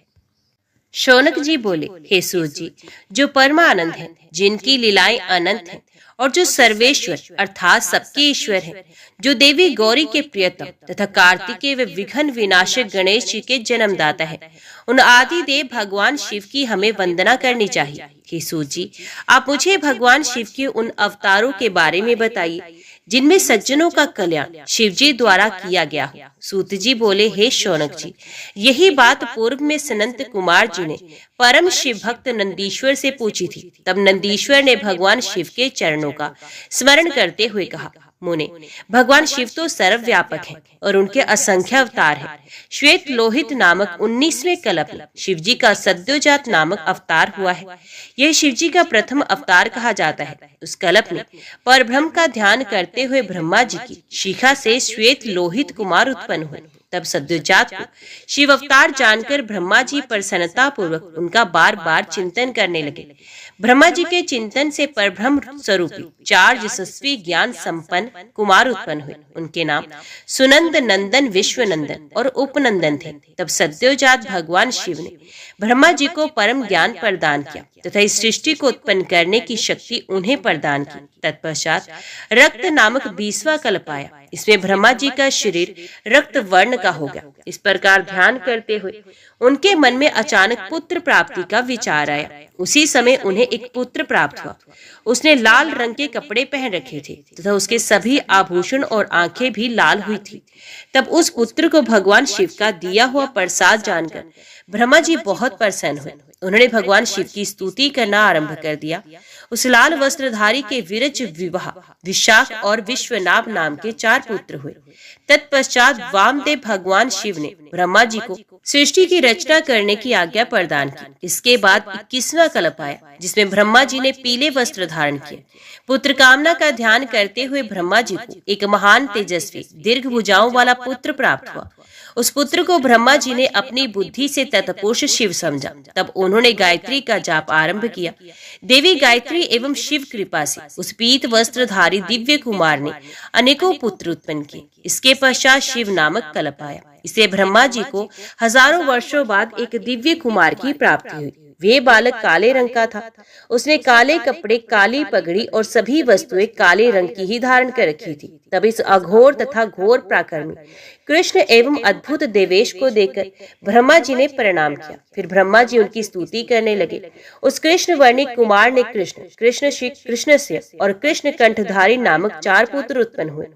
शौनक जी बोले, हे सूत जी, जो परमानंद है, जिनकी लीलाएं अनंत हैं और जो सर्वेश्वर अर्थात सबके ईश्वर हैं, जो देवी गौरी के प्रियतम तथा कार्तिकेय व विघ्न विनाशक गणेश जी के जन्मदाता है, उन आदि देव भगवान शिव की हमें वंदना करनी चाहिए। हे सूत जी, आप मुझे भगवान शिव के उन अवतारों के बारे में बताइए जिनमें सज्जनों का कल्याण शिव जी द्वारा किया गया हो। सूत जी बोले, हे शौनक जी, यही बात पूर्व में सनंत कुमार जी ने परम शिव भक्त नंदीश्वर से पूछी थी। तब नंदीश्वर ने भगवान शिव के चरणों का स्मरण करते हुए कहा, मुने, भगवान शिव तो सर्वव्यापक है और उनके असंख्य अवतार हैं। श्वेत लोहित नामक 19वें कल्प में शिव जी का सद्योजात नामक अवतार हुआ है। यह शिव जी का प्रथम अवतार कहा जाता है। उस कल्प में परब्रह्म का ध्यान करते हुए ब्रह्मा जी की शिखा से श्वेत लोहित कुमार उत्पन्न हुए। तब सद्योजात को शिव अवतार जानकर ब्रह्मा जी प्रसन्नता पूर्वक उनका बार बार चिंतन करने लगे। ब्रह्मा जी के चिंतन से परब्रह्म स्वरूपी 4 यशस्वी ज्ञान संपन्न कुमार उत्पन्न हुए। उनके नाम सुनंद, नंदन, विश्वनंदन और उपनंदन थे। तब सद्योजात भगवान शिव ने ब्रह्मा जी को परम ज्ञान प्रदान किया तथा इस सृष्टि को उत्पन्न करने की शक्ति उन्हें प्रदान की। तत्पश्चात रक्त नामक 20वां कल्प आया। इसमें ब्रह्मा जी का शरीर रक्त वर्ण का हो गया। इस प्रकार ध्यान करते हुए उनके मन में अचानक पुत्र प्राप्ति का विचार आया। उसी समय उन्हें एक पुत्र प्राप्त हुआ। उसने लाल रंग के कपड़े पहन रखे थे तथा उसके सभी आभूषण और आंखें भी लाल हुई थी। तब उस पुत्र को भगवान शिव का दिया हुआ प्रसाद जानकर ब्रह्मा जी बहुत प्रसन्न हुए। उन्होंने भगवान शिव की स्तुति करना आरंभ कर दिया। उस लाल वस्त्रधारी के विरज विवाह विशाख और विश्वनाभ नाम के 4 पुत्र हुए। तत्पश्चात वामदेव भगवान शिव ने ब्रह्मा जी को सृष्टि की रचना करने की आज्ञा प्रदान की। इसके बाद 21वां कल्प आया, जिसमें ब्रह्मा जी ने पीले वस्त्र धारण किए। पुत्र कामना का ध्यान करते हुए ब्रह्मा जी को एक महान तेजस्वी दीर्घ भुजाओं वाला पुत्र प्राप्त हुआ। उस पुत्र को ब्रह्मा जी ने अपनी बुद्धि से तत्पुरुष शिव समझा। तब उन्होंने गायत्री का जाप आरंभ किया। देवी गायत्री एवं शिव कृपा से उस पीत वस्त्रधारी दिव्य कुमार ने अनेकों पुत्र उत्पन्न किए। इसके पश्चात शिव नामक कल्प आया। इसे ब्रह्मा जी को हजारों वर्षों बाद एक दिव्य कुमार की प्राप्ति हुई। वे बालक काले रंग का था। उसने काले कपड़े, काली पगड़ी और सभी वस्तुएं काले रंग की ही धारण कर रखी थी। तब इस अघोर तथा घोर पराक्रमी कृष्ण एवं अद्भुत देवेश को देखकर ब्रह्मा जी ने प्रणाम किया। फिर ब्रह्मा जी उनकी स्तुति करने लगे। उस कृष्ण वर्णिक कुमार ने कृष्ण से और कृष्ण कंठधारी नामक 4 पुत्र उत्पन्न हुए।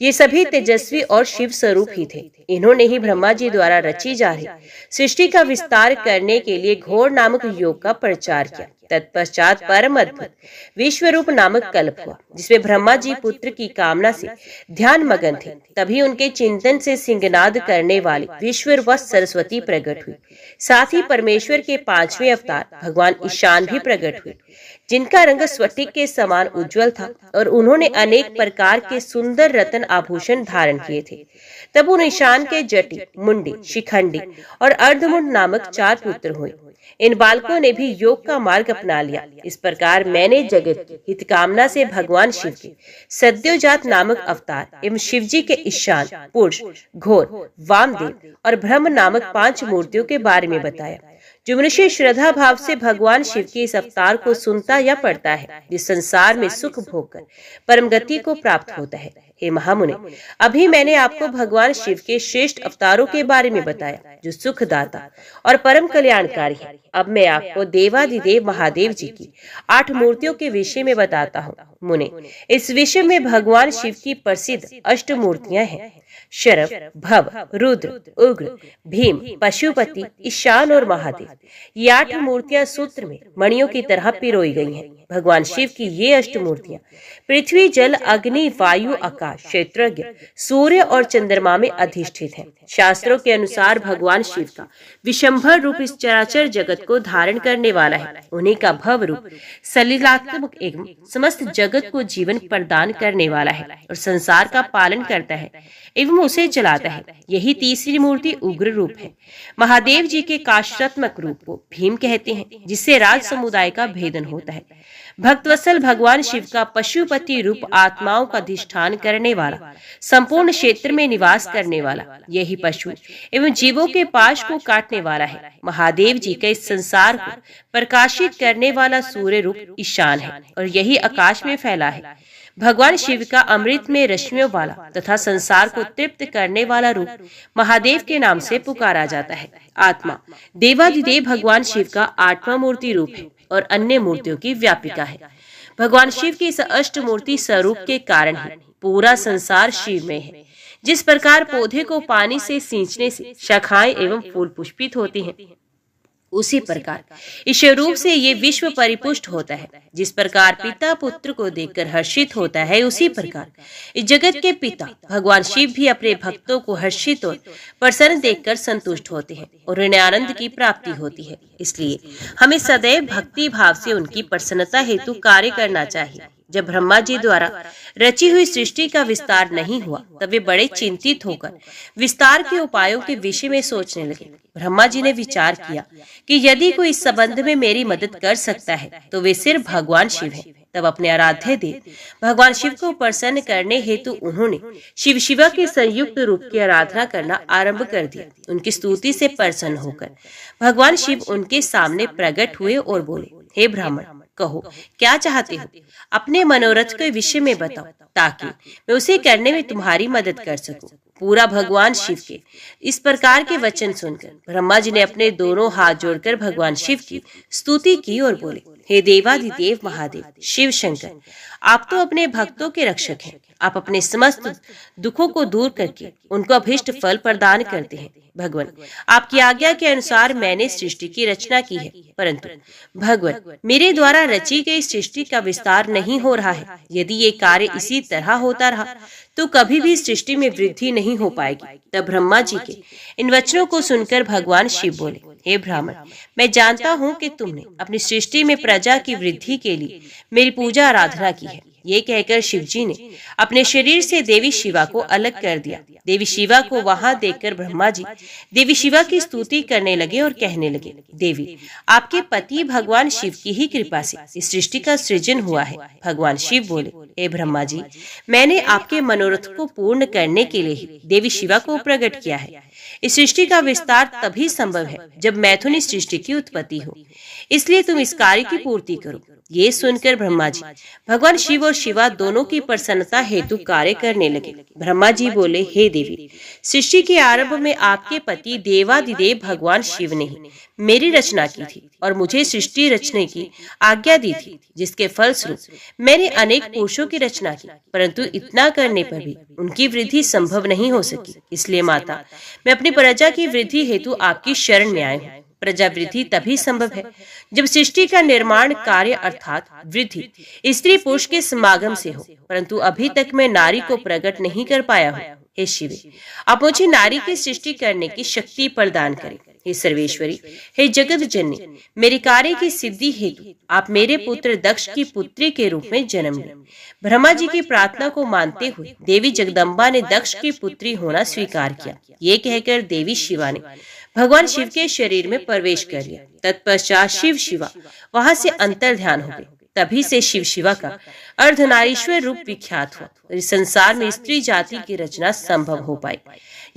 ये सभी तेजस्वी और शिव स्वरूप ही थे। इन्होंने ही ब्रह्मा जी द्वारा रची जा रही सृष्टि का विस्तार करने के लिए घोर नामक योग का प्रचार किया। तत्पश्चात परम अद्भुत विश्वरूप नामक कल्प हुआ, जिसमें ब्रह्मा जी पुत्र की कामना से ध्यान मगन थे। तभी उनके चिंतन से सिंहनाद करने वाली विश्ववत सरस्वती प्रकट हुई। साथ ही परमेश्वर के 5वें अवतार भगवान ईशान भी प्रकट हुए, जिनका रंग स्फटिक के समान उज्जवल था और उन्होंने अनेक प्रकार के सुंदर रत्न आभूषण धारण किए थे। तब उन ईशान के जटी, मुंडी, शिखंडी और अर्धमुंड नामक 4 पुत्र हुए। इन बालकों ने भी योग का मार्ग अपना लिया। इस प्रकार मैंने जगत की हित कामना से भगवान शिव के सद्योजात नामक अवतार एवं शिव जी के ईशान, पुरुष, घोर, वामदेव और ब्रह्म नामक 5 मूर्तियों के बारे में बताया। जो मनुष्य श्रद्धा भाव से भगवान शिव के इस अवतार को सुनता या पढ़ता है, जिस संसार में सुख भोग कर परम गति को प्राप्त होता है। हे महामुने, अभी मैंने आपको भगवान शिव के श्रेष्ठ अवतारों के बारे में बताया, जो सुखदाता और परम कल्याणकारी है। अब मैं आपको देवाधिदेव महादेव जी की 8 मूर्तियों के विषय में बताता हूँ। मुने, इस विषय में भगवान शिव की प्रसिद्ध 8 मूर्तियां हैं। शरभ, भव, रुद्र, उग्र, भीम, पशुपति, ईशान और महादेव। ये 8 मूर्तियां सूत्र में मणियों की तरह पिरोई गई हैं। भगवान शिव की ये अष्टमूर्तियां पृथ्वी, जल, अग्नि, वायु, आकाश, क्षेत्रज्ञ, सूर्य और चंद्रमा में अधिष्ठित हैं। शास्त्रों के अनुसार भगवान शिव का विशंभर रूप इस चराचर जगत को धारण करने वाला है। उन्हीं का भव रूप सलीलात्मक एवं समस्त जगत को जीवन प्रदान करने वाला है और संसार का पालन करता है एवं उसे चलाता है। यही तीसरी मूर्ति उग्र रूप है। महादेव जी के काष्ठात्मक रूप को भीम कहते हैं, जिससे राज समुदाय का भेदन होता है। भक्तवत्सल भगवान शिव का पशुपति रूप आत्माओं का अधिष्ठान करने वाला, संपूर्ण क्षेत्र में निवास करने वाला, यही पशु एवं जीवों के पाश को काटने वाला है। महादेव जी के इस संसार को प्रकाशित करने वाला सूर्य रूप ईशान है और यही आकाश में फैला है। भगवान शिव का अमृत में रश्मियों वाला तथा संसार को तृप्त करने वाला रूप महादेव के नाम से पुकारा जाता है। आत्मा देवाधिदेव भगवान शिव का 8वां मूर्ति रूप है और अन्य मूर्तियों की व्यापिका है। भगवान शिव की इस अष्टमूर्ति स्वरूप के कारण ही पूरा संसार शिव में है। जिस प्रकार पौधे को पानी से सींचने से शाखाएं एवं फूल पुष्पित होती हैं, उसी प्रकार ईश्वर रूप से ये विश्व परिपुष्ट होता है। जिस प्रकार पिता पुत्र को देखकर हर्षित होता है, उसी प्रकार इस जगत के पिता भगवान शिव भी अपने भक्तों को हर्षित और प्रसन्न देखकर संतुष्ट होते हैं और उन्हें आनंद की प्राप्ति होती है। इसलिए हमें सदैव भक्ति भाव से उनकी प्रसन्नता हेतु कार्य करना चाहिए। जब ब्रह्मा जी द्वारा रची हुई सृष्टि का विस्तार नहीं हुआ, तब वे बड़े चिंतित होकर विस्तार के उपायों के विषय में सोचने लगे। ब्रह्मा जी ने विचार किया कि यदि कोई इस संबंध में मेरी मदद कर सकता है तो वे सिर्फ भगवान शिव हैं। तब अपने आराध्य देव भगवान शिव को प्रसन्न करने हेतु उन्होंने शिव शिवा के संयुक्त रूप की आराधना करना आरंभ कर दिया। उनकी स्तुति से प्रसन्न होकर भगवान शिव उनके सामने प्रकट हुए और बोले, हे ब्राह्मण, कहो क्या चाहते हो? अपने मनोरथ के विषय में बताओ ताकि मैं उसे करने में तुम्हारी मदद कर सकूं। पूरा भगवान शिव के इस प्रकार के वचन सुनकर ब्रह्मा जी ने अपने दोनों हाथ जोड़कर भगवान शिव की स्तुति की और बोले, हे देवाधिदेव महादेव शिव शंकर, आप तो अपने भक्तों के रक्षक हैं। आप अपने समस्त दुखों को दूर करके उनको अभीष्ट फल प्रदान करते हैं। भगवान, आपकी आज्ञा के अनुसार मैंने सृष्टि की रचना की है, परंतु भगवान, मेरे द्वारा रची गई सृष्टि का विस्तार नहीं हो रहा है। यदि ये कार्य इसी तरह होता रहा तो कभी भी सृष्टि में वृद्धि नहीं हो पाएगी। तब ब्रह्मा जी के इन वचनों को सुनकर भगवान शिव बोले, हे ब्राह्मण, मैं जानता हूँ कि तुमने अपनी सृष्टि में प्रजा की वृद्धि के लिए मेरी पूजा आराधना की है। ये कहकर शिव जी ने अपने शरीर से देवी शिवा को अलग कर दिया। देवी शिवा को वहां देखकर ब्रह्मा जी देवी शिवा की स्तुति करने लगे और कहने लगे, देवी, आपके पति भगवान शिव की ही कृपा से इस सृष्टि का सृजन हुआ है। भगवान शिव बोले, हे ब्रह्मा जी, मैंने आपके मनोरथ को पूर्ण करने के लिए ही देवी शिवा को प्रकट किया है। इस सृष्टि का विस्तार तभी संभव है जब मैथुन इस सृष्टि की उत्पत्ति हो, इसलिए तुम इस कार्य की पूर्ति करो। ये सुनकर ब्रह्मा जी भगवान शिव और शिवा दोनों की प्रसन्नता हेतु कार्य करने लगे। ब्रह्मा जी बोले, हे देवी, सृष्टि के आरंभ में आपके पति देवाधिदेव भगवान शिव ने ही मेरी रचना की थी और मुझे सृष्टि रचने की आज्ञा दी थी, जिसके फलस्वरूप मैंने अनेक पुरुषों की रचना की, परंतु इतना करने पर भी उनकी वृद्धि संभव नहीं हो सकी। इसलिए माता, मैं अपनी प्रजा की वृद्धि हेतु आपकी शरण में आया हूँ। प्रजा वृद्धि तभी संभव है जब सृष्टि का निर्माण कार्य अर्थात वृद्धि स्त्री पुरुष के समागम से हो, परंतु अभी तक मैं नारी को प्रकट नहीं कर पाया हूँ। हे शिवे, आप मुझे नारी की सृष्टि करने की शक्ति प्रदान करें। हे सर्वेश्वरी, हे जगत जननी, मेरे कार्य की सिद्धि हेतु आप मेरे पुत्र दक्ष की पुत्री के रूप में जन्म लें। ब्रह्मा जी की प्रार्थना को मानते हुए देवी जगदम्बा ने दक्ष की पुत्री होना स्वीकार किया। ये कहकर देवी शिवा ने भगवान शिव के शरीर में प्रवेश कर लिया। तत्पश्चात शिव शिवा वहां से अंतर ध्यान हो गए। तभी से शिव शिवा का अर्धनारीश्वर रूप विख्यात हुआ और इस संसार में स्त्री जाति की रचना संभव हो पाई।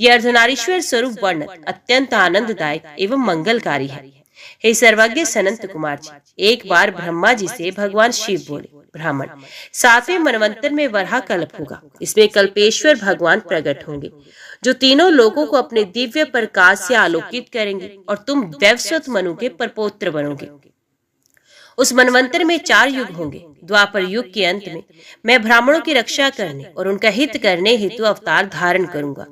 यह अर्धनारीश्वर स्वरूप वर्णन अत्यंत आनंददायक एवं मंगलकारी है। हे सर्वज्ञ सनंत कुमार जी, एक बार ब्रह्मा जी से भगवान शिव बोले, ब्राह्मण, 7वें मनवंतर में वराह कल्प होगा। इसमें कल्पेश्वर भगवान प्रकट होंगे, जो तीनों लोगों को अपने दिव्य प्रकाश से आलोकित करेंगे और तुम वैवस्वत मनु के परपौत्र बनोगे। उस मनवंतर में 4 युग होंगे। द्वापर युग के अंत में मैं ब्राह्मणों की रक्षा करने और उनका हित करने हेतु अवतार धारण करूंगा।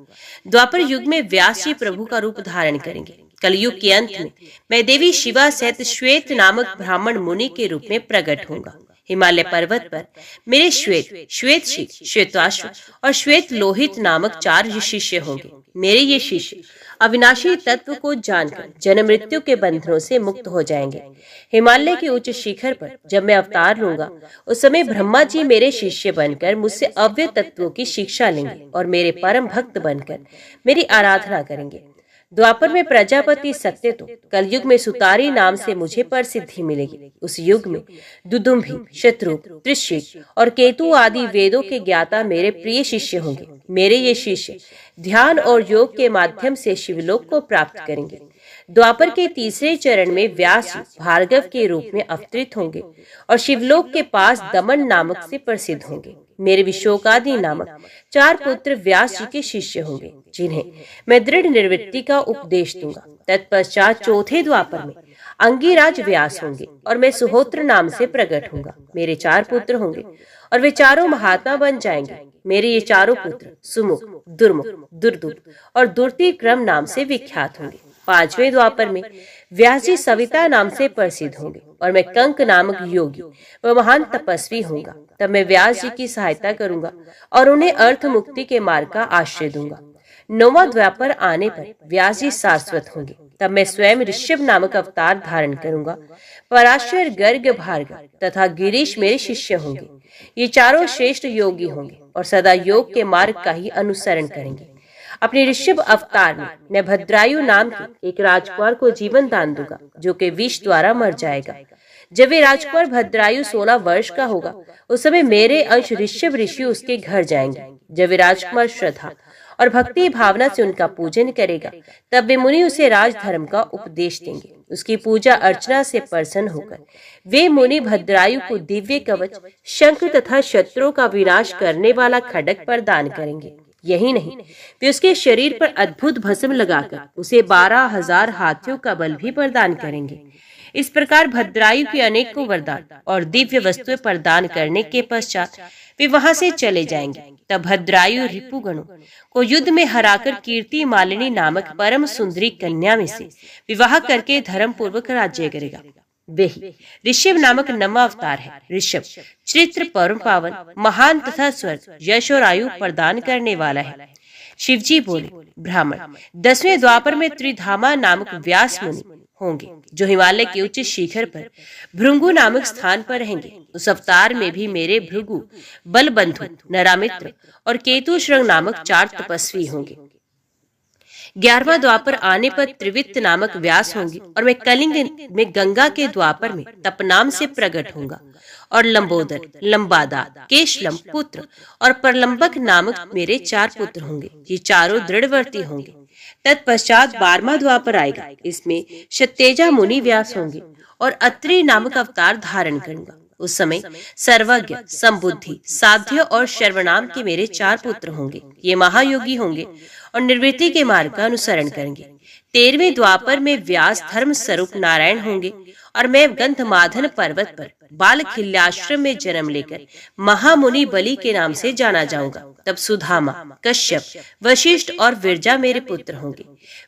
द्वापर युग में व्यास जी प्रभु का रूप धारण करेंगे। कलयुग के अंत में मैं देवी शिवा सहित श्वेत नामक ब्राह्मण मुनि के रूप में प्रकट होऊंगा। हिमालय पर्वत पर मेरे श्वेत, श्वेतशील, श्वेताश्व और श्वेत लोहित नामक 4 शिष्य होंगे। मेरे ये शिष्य अविनाशी तत्व को जानकर जन्म मृत्यु के बंधनों से मुक्त हो जाएंगे। हिमालय के उच्च शिखर पर जब मैं अवतार लूंगा, उस समय ब्रह्मा जी मेरे शिष्य बनकर मुझसे अव्यय तत्वों की शिक्षा लेंगे और मेरे परम भक्त बनकर मेरी आराधना करेंगे। द्वापर में प्रजापति सत्य तो कलयुग में सुतारी नाम से मुझे प्रसिद्धि मिलेगी। उस युग में दुदुम्भी, शत्रुप, त्रिशिक और केतु आदि वेदों के ज्ञाता मेरे प्रिय शिष्य होंगे। मेरे ये शिष्य ध्यान और योग के माध्यम से शिवलोक को प्राप्त करेंगे। द्वापर के तीसरे चरण में व्यास भार्गव के रूप में अवतरित होंगे और शिवलोक के पास दमन नामक से प्रसिद्ध होंगे। मेरे विशोकादि नामक 4 पुत्र व्यास जी के शिष्य होंगे, जिन्हें मैं दृढ़ निर्वृत्ति का उपदेश दूंगा। तत्पश्चात चौथे द्वापर में अंगिराज व्यास होंगे और मैं सुहोत्र नाम से प्रकट होऊंगा। मेरे 4 पुत्र होंगे और वे चारों महात्मा बन जाएंगे। मेरे ये चारों पुत्र सुमुख, दुर्मुख, दुर्दुप और दुर्ति क्रम नाम से विख्यात होंगे। 5वें द्वापर में व्यास जी सविता नाम से प्रसिद्ध होंगे और मैं कंक नामक योगी व महान तपस्वी होऊंगा। तब मैं व्यास जी की सहायता करूंगा और उन्हें अर्थ मुक्ति के मार्ग का आश्रय दूंगा। 9वां द्वापर आने पर व्यास जी शाश्वत होंगे। तब मैं स्वयं ऋषभ नामक अवतार धारण करूंगा। पराशर, गर्ग, भार्गव तथा गिरीश मेरे शिष्य होंगे। ये चारों श्रेष्ठ योगी होंगे और सदा योग के मार्ग का ही अनुसरण करेंगे। अपने ऋषभ अवतार में मैं भद्रायु नाम के एक राजकुमार को जीवन दान दूंगा, जो कि विष द्वारा मर जाएगा। जब वे राजकुमार भद्रायु 16 वर्ष का होगा, उस समय मेरे अंश ऋषभ ऋषि उसके घर जाएंगे। जब वे राजकुमार श्रद्धा और भक्ति भावना से उनका पूजन करेगा, तब वे मुनि उसे राजधर्म का उपदेश देंगे। उसकी पूजा अर्चना से प्रसन्न होकर वे मुनि भद्रायु को दिव्य कवच, शंख तथा शत्रुओं का विनाश करने वाला खड्ग प्रदान करेंगे। यही नहीं, वे उसके शरीर पर अद्भुत भस्म लगाकर उसे 12,000 हाथियों का बल भी प्रदान करेंगे। इस प्रकार भद्रायु के अनेक को वरदान और दिव्य वस्तुएं प्रदान करने के पश्चात वे वहां से चले जाएंगे। तब भद्रायु रिपुगणों को युद्ध में हराकर कीर्ति मालिनी नामक परम सुंदरी कन्या में से विवाह करके धर्म पूर्वक राज्य करेगा। वही ऋषभ नामक 9वां अवतार है। ऋषभ चरित्र परम पावन, महान तथा स्वर्ग, यश और आयु प्रदान करने वाला है। शिवजी बोले, ब्राह्मण 10वें द्वापर में त्रिधामा नामक व्यास मुनि होंगे, जो हिमालय के उच्च शिखर पर भृंगु नामक स्थान पर रहेंगे। उस अवतार में भी मेरे भृगु, बलबंधु, नरामित्र और केतु श्रृंग नामक 4 तपस्वी होंगे। 11वां द्वापर आने पर त्रिवित्त नामक व्यास होंगे और मैं कलिंग में गंगा के द्वापर में तप नाम से प्रकट होऊंगा और लंबोदर, लंबादा, केशलम पुत्र और प्रलंबक नामक मेरे 4 पुत्र होंगे। ये चारों दृढ़वर्ती होंगे। तत्पश्चात 12वां द्वापर आएगा। इसमें शतेजा मुनि व्यास होंगे और अत्रि नामक अवतार धारण करूंगा। उस समय सर्वज्ञ, संबुद्धि, साध्य और सर्वनाम के मेरे 4 पुत्र होंगे। ये महायोगी होंगे और निर्वृत्ति के मार्ग का अनुसरण करेंगे। 13वें द्वापर में व्यास धर्म स्वरूप नारायण होंगे और मैं गंधमादन पर्वत पर बालखिल्याश्रम में जन्म लेकर महामुनि बलि के नाम से जाना जाऊंगा। तब सुधामा, कश्यप, वशिष्ठ और विरजा मेरे पुत्र होंगे।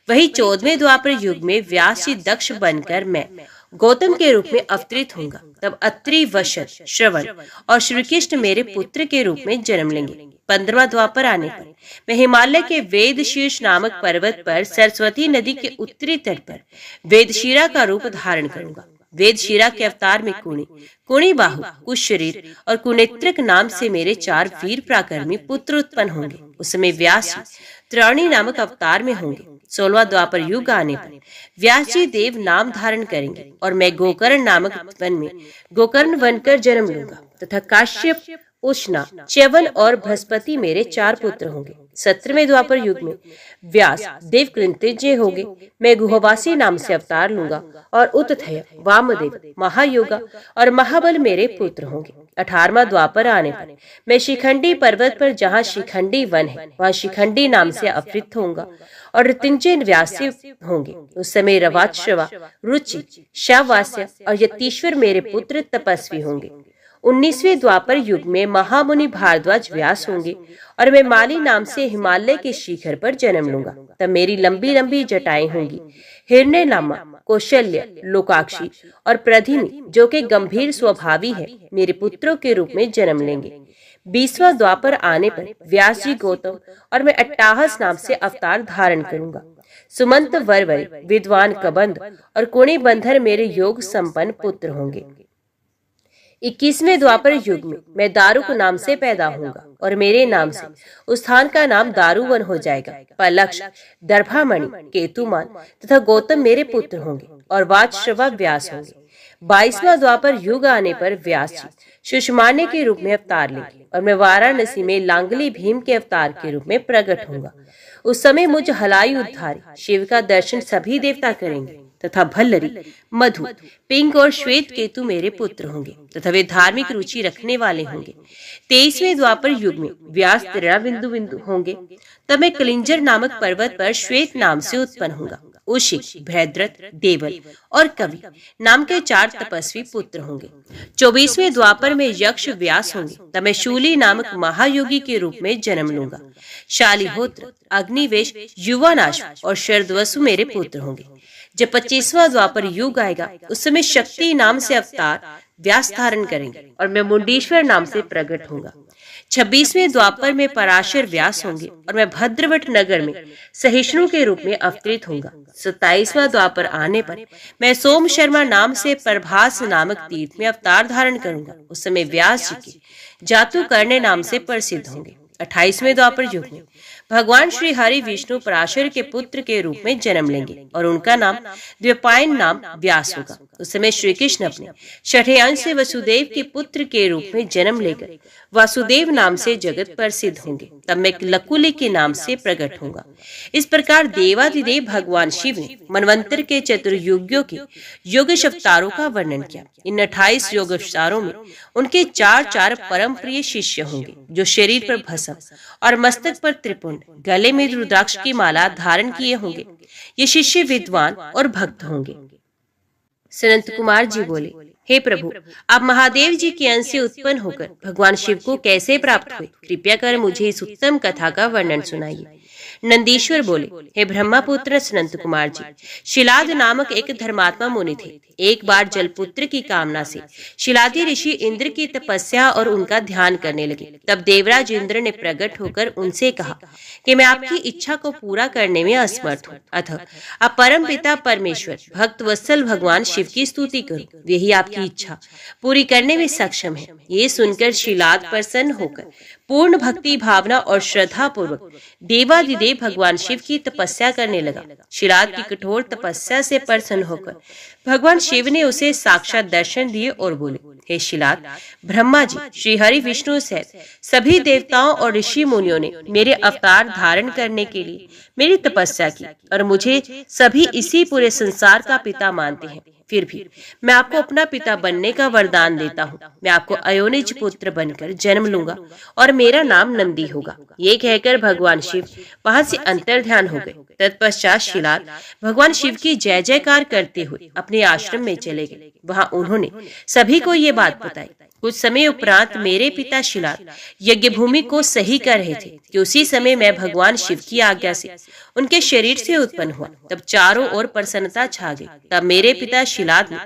वही 14वें द्वापर युग में व्यास जी दक्ष बनकर मैं गौतम के रूप में अवतरित होऊंगा। तब अत्रि, वशद, श्रवण और श्रीकृष्ण मेरे पुत्र के रूप में जन्म लेंगे। 15वां द्वापर आने पर मैं हिमालय के वेदशीर्ष नामक पर्वत पर सरस्वती नदी के उत्तरी तट पर वेदशिरा का रूप धारण करूंगा। वेदशिरा के अवतार में कुणी, कुणी बाहु, कुश शरीर और कुनेत्रक नाम से मेरे 4 वीर पराक्रमी पुत्र उत्पन्न होंगे। उस समय व्यास त्रणी नामक अवतार में होंगे। 16वां द्वापर युग आने पर व्यास जी देव नाम धारण करेंगे और मैं गोकर्ण नामक वन में गोकर्ण बनकर जन्म लूंगा तथा काश्यप, उष्णा, च्यवन और बृहस्पति मेरे 4 पुत्र होंगे। 17वें द्वापर युग में व्यास देव कृंतज्ञ होंगे। मैं गुहवासी नाम से अवतार लूंगा और उत्थय, वामदेव, महायोगा और महाबल मेरे पुत्र होंगे। 18वां द्वापर आने पर मैं शिखंडी पर्वत पर जहाँ शिखंडी वन है, वहाँ शिखंडी नाम से अवतरित होऊंगा और ऋतिंजय व्यास से होंगे। उस समय रवाश्रवा, रुचि, शावास्य और यतीश्वर मेरे पुत्र तपस्वी होंगे। 19वें द्वापर युग में महामुनि भारद्वाज व्यास होंगे और मैं माली नाम से हिमालय के शिखर पर जन्म लूंगा। तब मेरी लंबी लंबी जटाएं होंगी। हिरण्यनामा, कौशल्य, लोकाक्षी और प्रधिनी जो कि गंभीर स्वभावी है, मेरे पुत्रों के रूप में जन्म लेंगे। 20वां द्वापर आने पर व्यास जी गौतम और मैं अट्टाहस नाम से अवतार धारण करूंगा। सुमंत वरवरी, विद्वान कबंध और कुणी बंधर मेरे योग संपन्न पुत्र होंगे। 21वें द्वापर युग में मैं दारुक नाम से पैदा होऊंगा और मेरे नाम से उस स्थान का नाम दारुवन हो जाएगा। पलक्ष, दर्भामणि, केतुमान तथा गौतम मेरे पुत्र होंगे और वाजश्रवा व्यास होंगे। 22वां द्वापर युग आने पर व्यास जी सुषमान्य के रूप में अवतार लेंगे और मैं वाराणसी में लांगली भीम के अवतार के रूप में प्रकट होऊंगा। उस समय मुझ हलाई उद्धारी शिव का दर्शन सभी देवता करेंगे तथा भल्लरी, मधु, पिंक और श्वेत केतु मेरे पुत्र होंगे तथा वे धार्मिक रुचि रखने वाले होंगे। 23वें द्वापर युग में व्यास बिंदु बिंदु होंगे। तब मैं कलिंजर नामक पर्वत पर श्वेत नाम से उत्पन्न होगा। उशिक, भैद्रथ, देवल और कवि नाम के 4 तपस्वी पुत्र होंगे। 24वें द्वापर में यक्ष व्यास होंगे। तब मैं शूली नामक महायोगी के रूप में जन्म लूंगा। शालिहोत्र, अग्निवेश, युवानाश और शरदवसु मेरे पुत्र होंगे। जब 25वां द्वापर युग आएगा, उस समय शक्ति नाम से अवतार व्यास धारण करेंगे और मैं मुंडीश्वर नाम से प्रकट होऊंगा। 26वें द्वापर में पराशर व्यास होंगे और मैं भद्रवट नगर में सहिष्णु के रूप में अवतरित होऊंगा। 27वां द्वापर आने पर मैं सोम शर्मा नाम से प्रभास नामक तीर्थ में अवतार धारण करूंगा। उस समय व्यास जी के जातु करने नाम से प्रसिद्ध होंगे। 28वें द्वापर युग में भगवान श्री हरि विष्णु पराशर के पुत्र के रूप में जन्म लेंगे और उनका नाम द्व्यपायन नाम व्यास होगा। उस समय श्री कृष्ण अपने छठे अंश से वसुदेव के पुत्र के रूप में जन्म लेकर वासुदेव नाम से जगत प्रसिद्ध होंगे। तब मैं लकुली के नाम से प्रकट होऊंगा। इस प्रकार देवादिदेव भगवान शिव ने मनवंतर के चतुर्युगों के योगेश अवतारों का वर्णन किया। इन 28 योग अवतारों में उनके 4 परम प्रिय शिष्य होंगे जो शरीर पर भस्म और मस्तक पर त्रिपुंड, गले में रुद्राक्ष की माला धारण किए होंगे। ये शिष्य विद्वान और भक्त होंगे। सनत कुमार जी बोले, हे प्रभु, आप महादेव जी के अंश से उत्पन्न होकर भगवान शिव को कैसे प्राप्त हुए? कृपया कर मुझे इस उत्तम कथा का वर्णन सुनाइए। नंदीश्वर बोले, हे ब्रह्मपुत्र सनत कुमार जी, शिलाद नामक एक धर्मात्मा मुनि थे। एक बार जलपुत्र की कामना से शिलादी ऋषि इंद्र की तपस्या और उनका ध्यान करने लगे। तब देवराज इंद्र ने प्रकट होकर उनसे कहा कि मैं आपकी इच्छा को पूरा करने में असमर्थ हूँ, अतः आप परम पिता परमेश्वर भक्त वत्सल भगवान शिव की स्तुति करो, यही आपकी इच्छा पूरी करने में सक्षम है। ये सुनकर शिलाद प्रसन्न होकर पूर्ण भक्ति भावना और श्रद्धा पूर्वक देवादिदेव भगवान शिव की तपस्या करने लगा। शिलाद की कठोर तपस्या से प्रसन्न होकर भगवान शिव ने उसे साक्षात दर्शन दिए और बोले, हे शिलाद, ब्रह्मा जी, श्री हरि विष्णु सहित सभी देवताओं और ऋषि मुनियों ने मेरे अवतार धारण करने के लिए मेरी तपस्या की और मुझे सभी इसी पूरे संसार का पिता मानते हैं। फिर भी मैं आपको अपना पिता बनने का वरदान देता हूँ। मैं आपको अयोनिज पुत्र बनकर जन्म लूंगा और मेरा नाम नंदी होगा। ये कहकर भगवान शिव वहां से अंतर्ध्यान हो गए। तत्पश्चात शिलाद भगवान शिव की जय जयकार करते हुए अपने आश्रम में चले गए। वहां उन्होंने सभी को ये बात बताई। कुछ समय उपरांत मेरे पिता शिलाद यज्ञ भूमि को सही कर रहे थे कि उसी समय मैं भगवान शिव की आज्ञा से उनके शरीर से उत्पन्न हुआ। तब चारों ओर प्रसन्नता छा गई। तब मेरे पिता शिलाद ने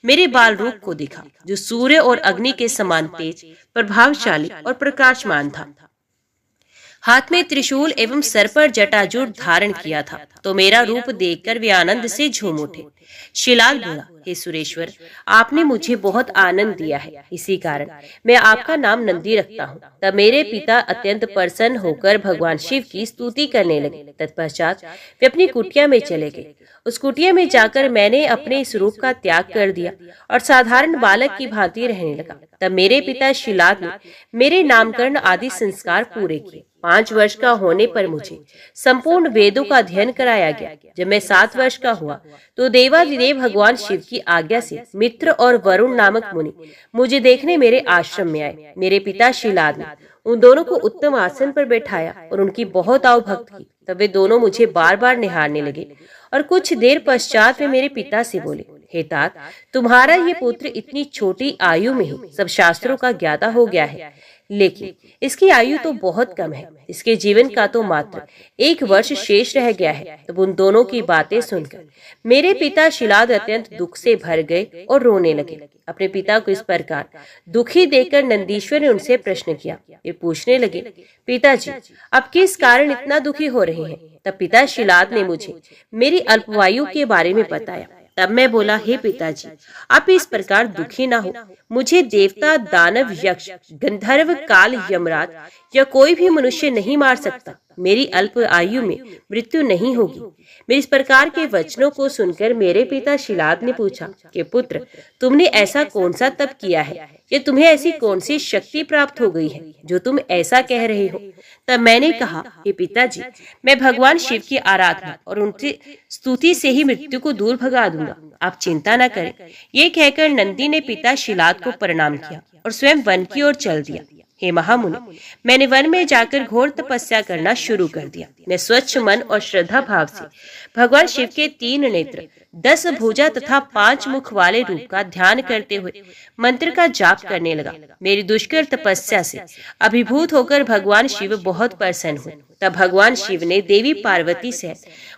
मेरे बाल रूप को देखा, जो सूर्य और अग्नि के समान तेज, प्रभावशाली और प्रकाशमान था। हाथ में त्रिशूल एवं सर पर जटाजूट धारण किया था। तो मेरा रूप देखकर वे आनंद से झूम उठे। शिलाद बोला, हे सुरेश्वर, आपने मुझे बहुत आनंद दिया है, इसी कारण मैं आपका नाम नंदी रखता हूँ। तब मेरे पिता अत्यंत प्रसन्न होकर भगवान शिव की स्तुति करने लगे। तत्पश्चात वे अपनी कुटिया में चले गए। उस कुटिया में जाकर मैंने अपने इस रूप का त्याग कर दिया और साधारण बालक की भांति रहने लगा। तब मेरे पिता शिलाद ने मेरे नामकरण आदि संस्कार पूरे किए। 5 वर्ष का होने पर मुझे संपूर्ण वेदों का अध्ययन कराया गया। जब मैं 7 वर्ष का हुआ तो देवादिदेव भगवान शिव की आज्ञा से मित्र और वरुण नामक मुनि मुझे देखने मेरे आश्रम में आए। मेरे पिता शिलाद ने उन दोनों को उत्तम आसन पर बैठाया और उनकी बहुत आवभक्त की। तब वे दोनों मुझे बार बार निहारने लगे और कुछ देर पश्चात वे मेरे पिता से बोले, हे तात, तुम्हारा ये पुत्र इतनी छोटी आयु में ही सब शास्त्रों का ज्ञाता हो गया है, लेकिन इसकी आयु तो बहुत कम है। इसके जीवन का तो मात्र 1 वर्ष शेष रह गया है। तब उन दोनों की बातें सुनकर मेरे पिता शिलाद अत्यंत दुख से भर गए और रोने लगे। अपने पिता को इस प्रकार दुखी देखकर नंदीश्वर ने उनसे प्रश्न किया। वे पूछने लगे, पिताजी, आप किस कारण इतना दुखी हो रहे हैं? तब पिता शिलाद ने मुझे मेरी अल्पवायु के बारे में बताया। तब मैं बोला, हे पिताजी, आप इस प्रकार दुखी ना हो। मुझे देवता, दानव, यक्ष, गंधर्व, काल, यमराज या कोई भी मनुष्य नहीं मार सकता। मेरी अल्प आयु में मृत्यु नहीं होगी। मेरे इस प्रकार के वचनों को सुनकर मेरे पिता शिलाद ने पूछा कि पुत्र, तुमने ऐसा कौन सा तप किया है या तुम्हें ऐसी कौन सी शक्ति प्राप्त हो गई है जो तुम ऐसा कह रहे हो? तब मैंने कहा, हे पिताजी, मैं भगवान शिव की आराधना और उनकी स्तुति से ही मृत्यु को दूर भगा दूंगा। आप चिंता न करें। ये कहकर नंदी ने पिता शिलाद को प्रणाम किया और स्वयं वन की ओर चल दिया। हे महामुनि, मैंने वन में जाकर घोर तपस्या करना शुरू कर दिया। मैं स्वच्छ मन और श्रद्धा भाव से भगवान शिव के 3 नेत्र, 10 भुजा तथा 5 मुख वाले रूप का ध्यान करते हुए मंत्र का जाप करने लगा। मेरी दुष्कर तपस्या से अभिभूत होकर भगवान शिव बहुत प्रसन्न हुए। तब भगवान शिव ने देवी पार्वती से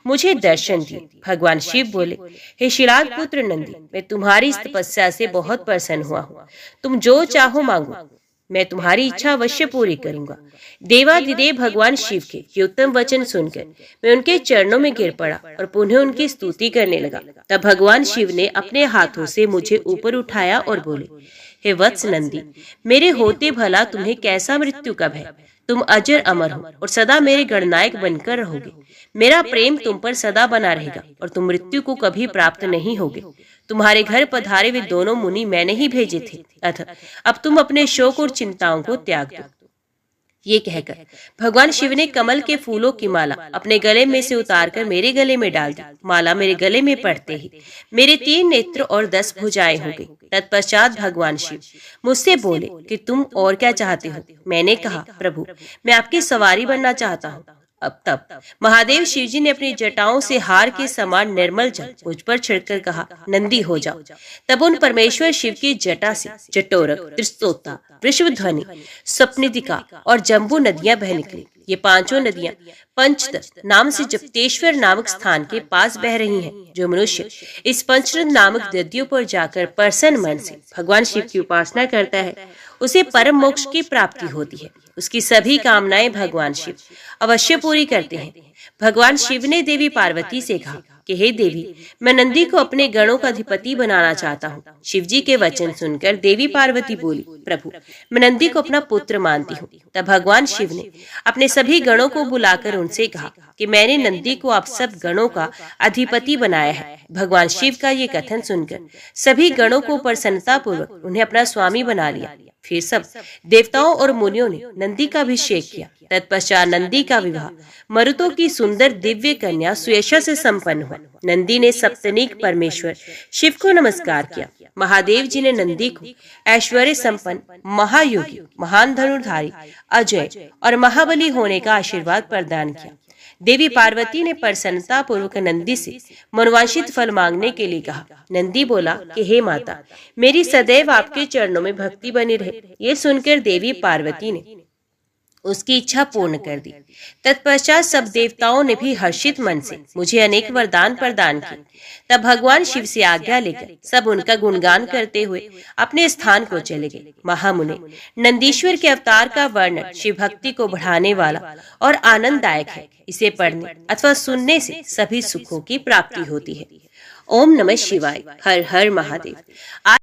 मुझे दर्शन दिए। भगवान शिव बोले, हे शिलाद पुत्र नंदी, मैं तुम्हारी इस तपस्या से बहुत प्रसन्न हुआ हूँ। तुम जो चाहो मांगो, मैं तुम्हारी इच्छा अवश्य पूरी करूंगा। देवाधिदेव भगवान शिव के ये उत्तम वचन सुनकर मैं उनके चरणों में गिर पड़ा और पुनः उनकी स्तुति करने लगा। तब भगवान शिव ने अपने हाथों से मुझे ऊपर उठाया और बोले, हे वत्स नंदी, मेरे होते भला तुम्हें कैसा मृत्यु कब है? तुम अजर अमर हो और सदा मेरे गणनायक बनकर रहोगे। मेरा प्रेम तुम पर सदा बना रहेगा और तुम मृत्यु को कभी प्राप्त नहीं होगे। तुम्हारे घर पधारे वे दोनों मुनि मैंने ही भेजे थे, अतः अब तुम अपने शोक और चिंताओं को त्याग दो। ये कहकर भगवान शिव ने कमल के फूलों की माला अपने गले में से उतारकर मेरे गले में डाल दी। माला मेरे गले में पड़ते ही मेरे 3 नेत्र और 10 भुजाएं हो गई। तत्पश्चात भगवान शिव मुझसे बोले कि तुम और क्या चाहते हो? मैंने कहा, प्रभु, मैं आपकी सवारी बनना चाहता हूँ। अब तब महादेव शिव जी ने अपनी जटाओं से हार के समान निर्मल जल मुझ पर छिड़कर कहा, नंदी हो जाओ। तब उन परमेश्वर शिव की जटा से जटोरक, त्रिस्तोता, वृषभध्वनि, सपनिधिका और जम्बू नदियां बह निकली। ये 5 नदियां पंचत नाम से जप्तेश्वर नामक स्थान के पास बह रही हैं। जो मनुष्य इस पंचरथ नामक नदियों पर जाकर प्रसन्न मन से भगवान शिव की उपासना करता है, उसे परम मोक्ष की प्राप्ति होती है। उसकी सभी कामनाएं भगवान शिव अवश्य पूरी करते हैं। भगवान शिव ने देवी पार्वती से कहा कि हे देवी, मैं नंदी को अपने गणों का अधिपति बनाना चाहता हूँ। शिव जी के वचन सुनकर देवी पार्वती बोली, प्रभु, मैं नंदी को अपना पुत्र मानती हूँ। तब भगवान शिव ने अपने सभी गणों को बुलाकर उनसे कहा कि मैंने नंदी को आप सब गणों का अधिपति बनाया है। भगवान शिव का ये कथन सुनकर सभी गणों को प्रसन्नता पूर्वक उन्हें अपना स्वामी बना लिया। फिर सब देवताओं और मुनियों ने नंदी का अभिषेक किया। तत्पश्चात नंदी का विवाह मरुतों की सुंदर दिव्य कन्या सुयशा से संपन्न हुआ। नंदी ने सप्तनिक परमेश्वर शिव को नमस्कार किया। महादेव जी ने नंदी को ऐश्वर्य संपन्न, महायोगी, महान धनुर्धारी, अजय और महाबली होने का आशीर्वाद प्रदान किया। देवी पार्वती ने प्रसन्नता पूर्वक नंदी से मनोवांछित फल मांगने के लिए कहा। नंदी बोला कि हे माता, मेरी सदैव आपके चरणों में भक्ति बनी रहे। ये सुनकर देवी पार्वती ने उसकी इच्छा पूर्ण कर दी। तत्पश्चात सब देवताओं ने भी हर्षित मन से मुझे अनेक वरदान प्रदान किए। तब भगवान शिव से आज्ञा लेकर सब उनका गुणगान करते हुए अपने स्थान को चले गए। महामुने, नंदीश्वर के अवतार का वर्णन शिव भक्ति को बढ़ाने वाला और आनंददायक है। इसे पढ़ने अथवा सुनने से सभी सुखों की प्राप्ति होती है। ओम नमः शिवाय। हर हर महादेव।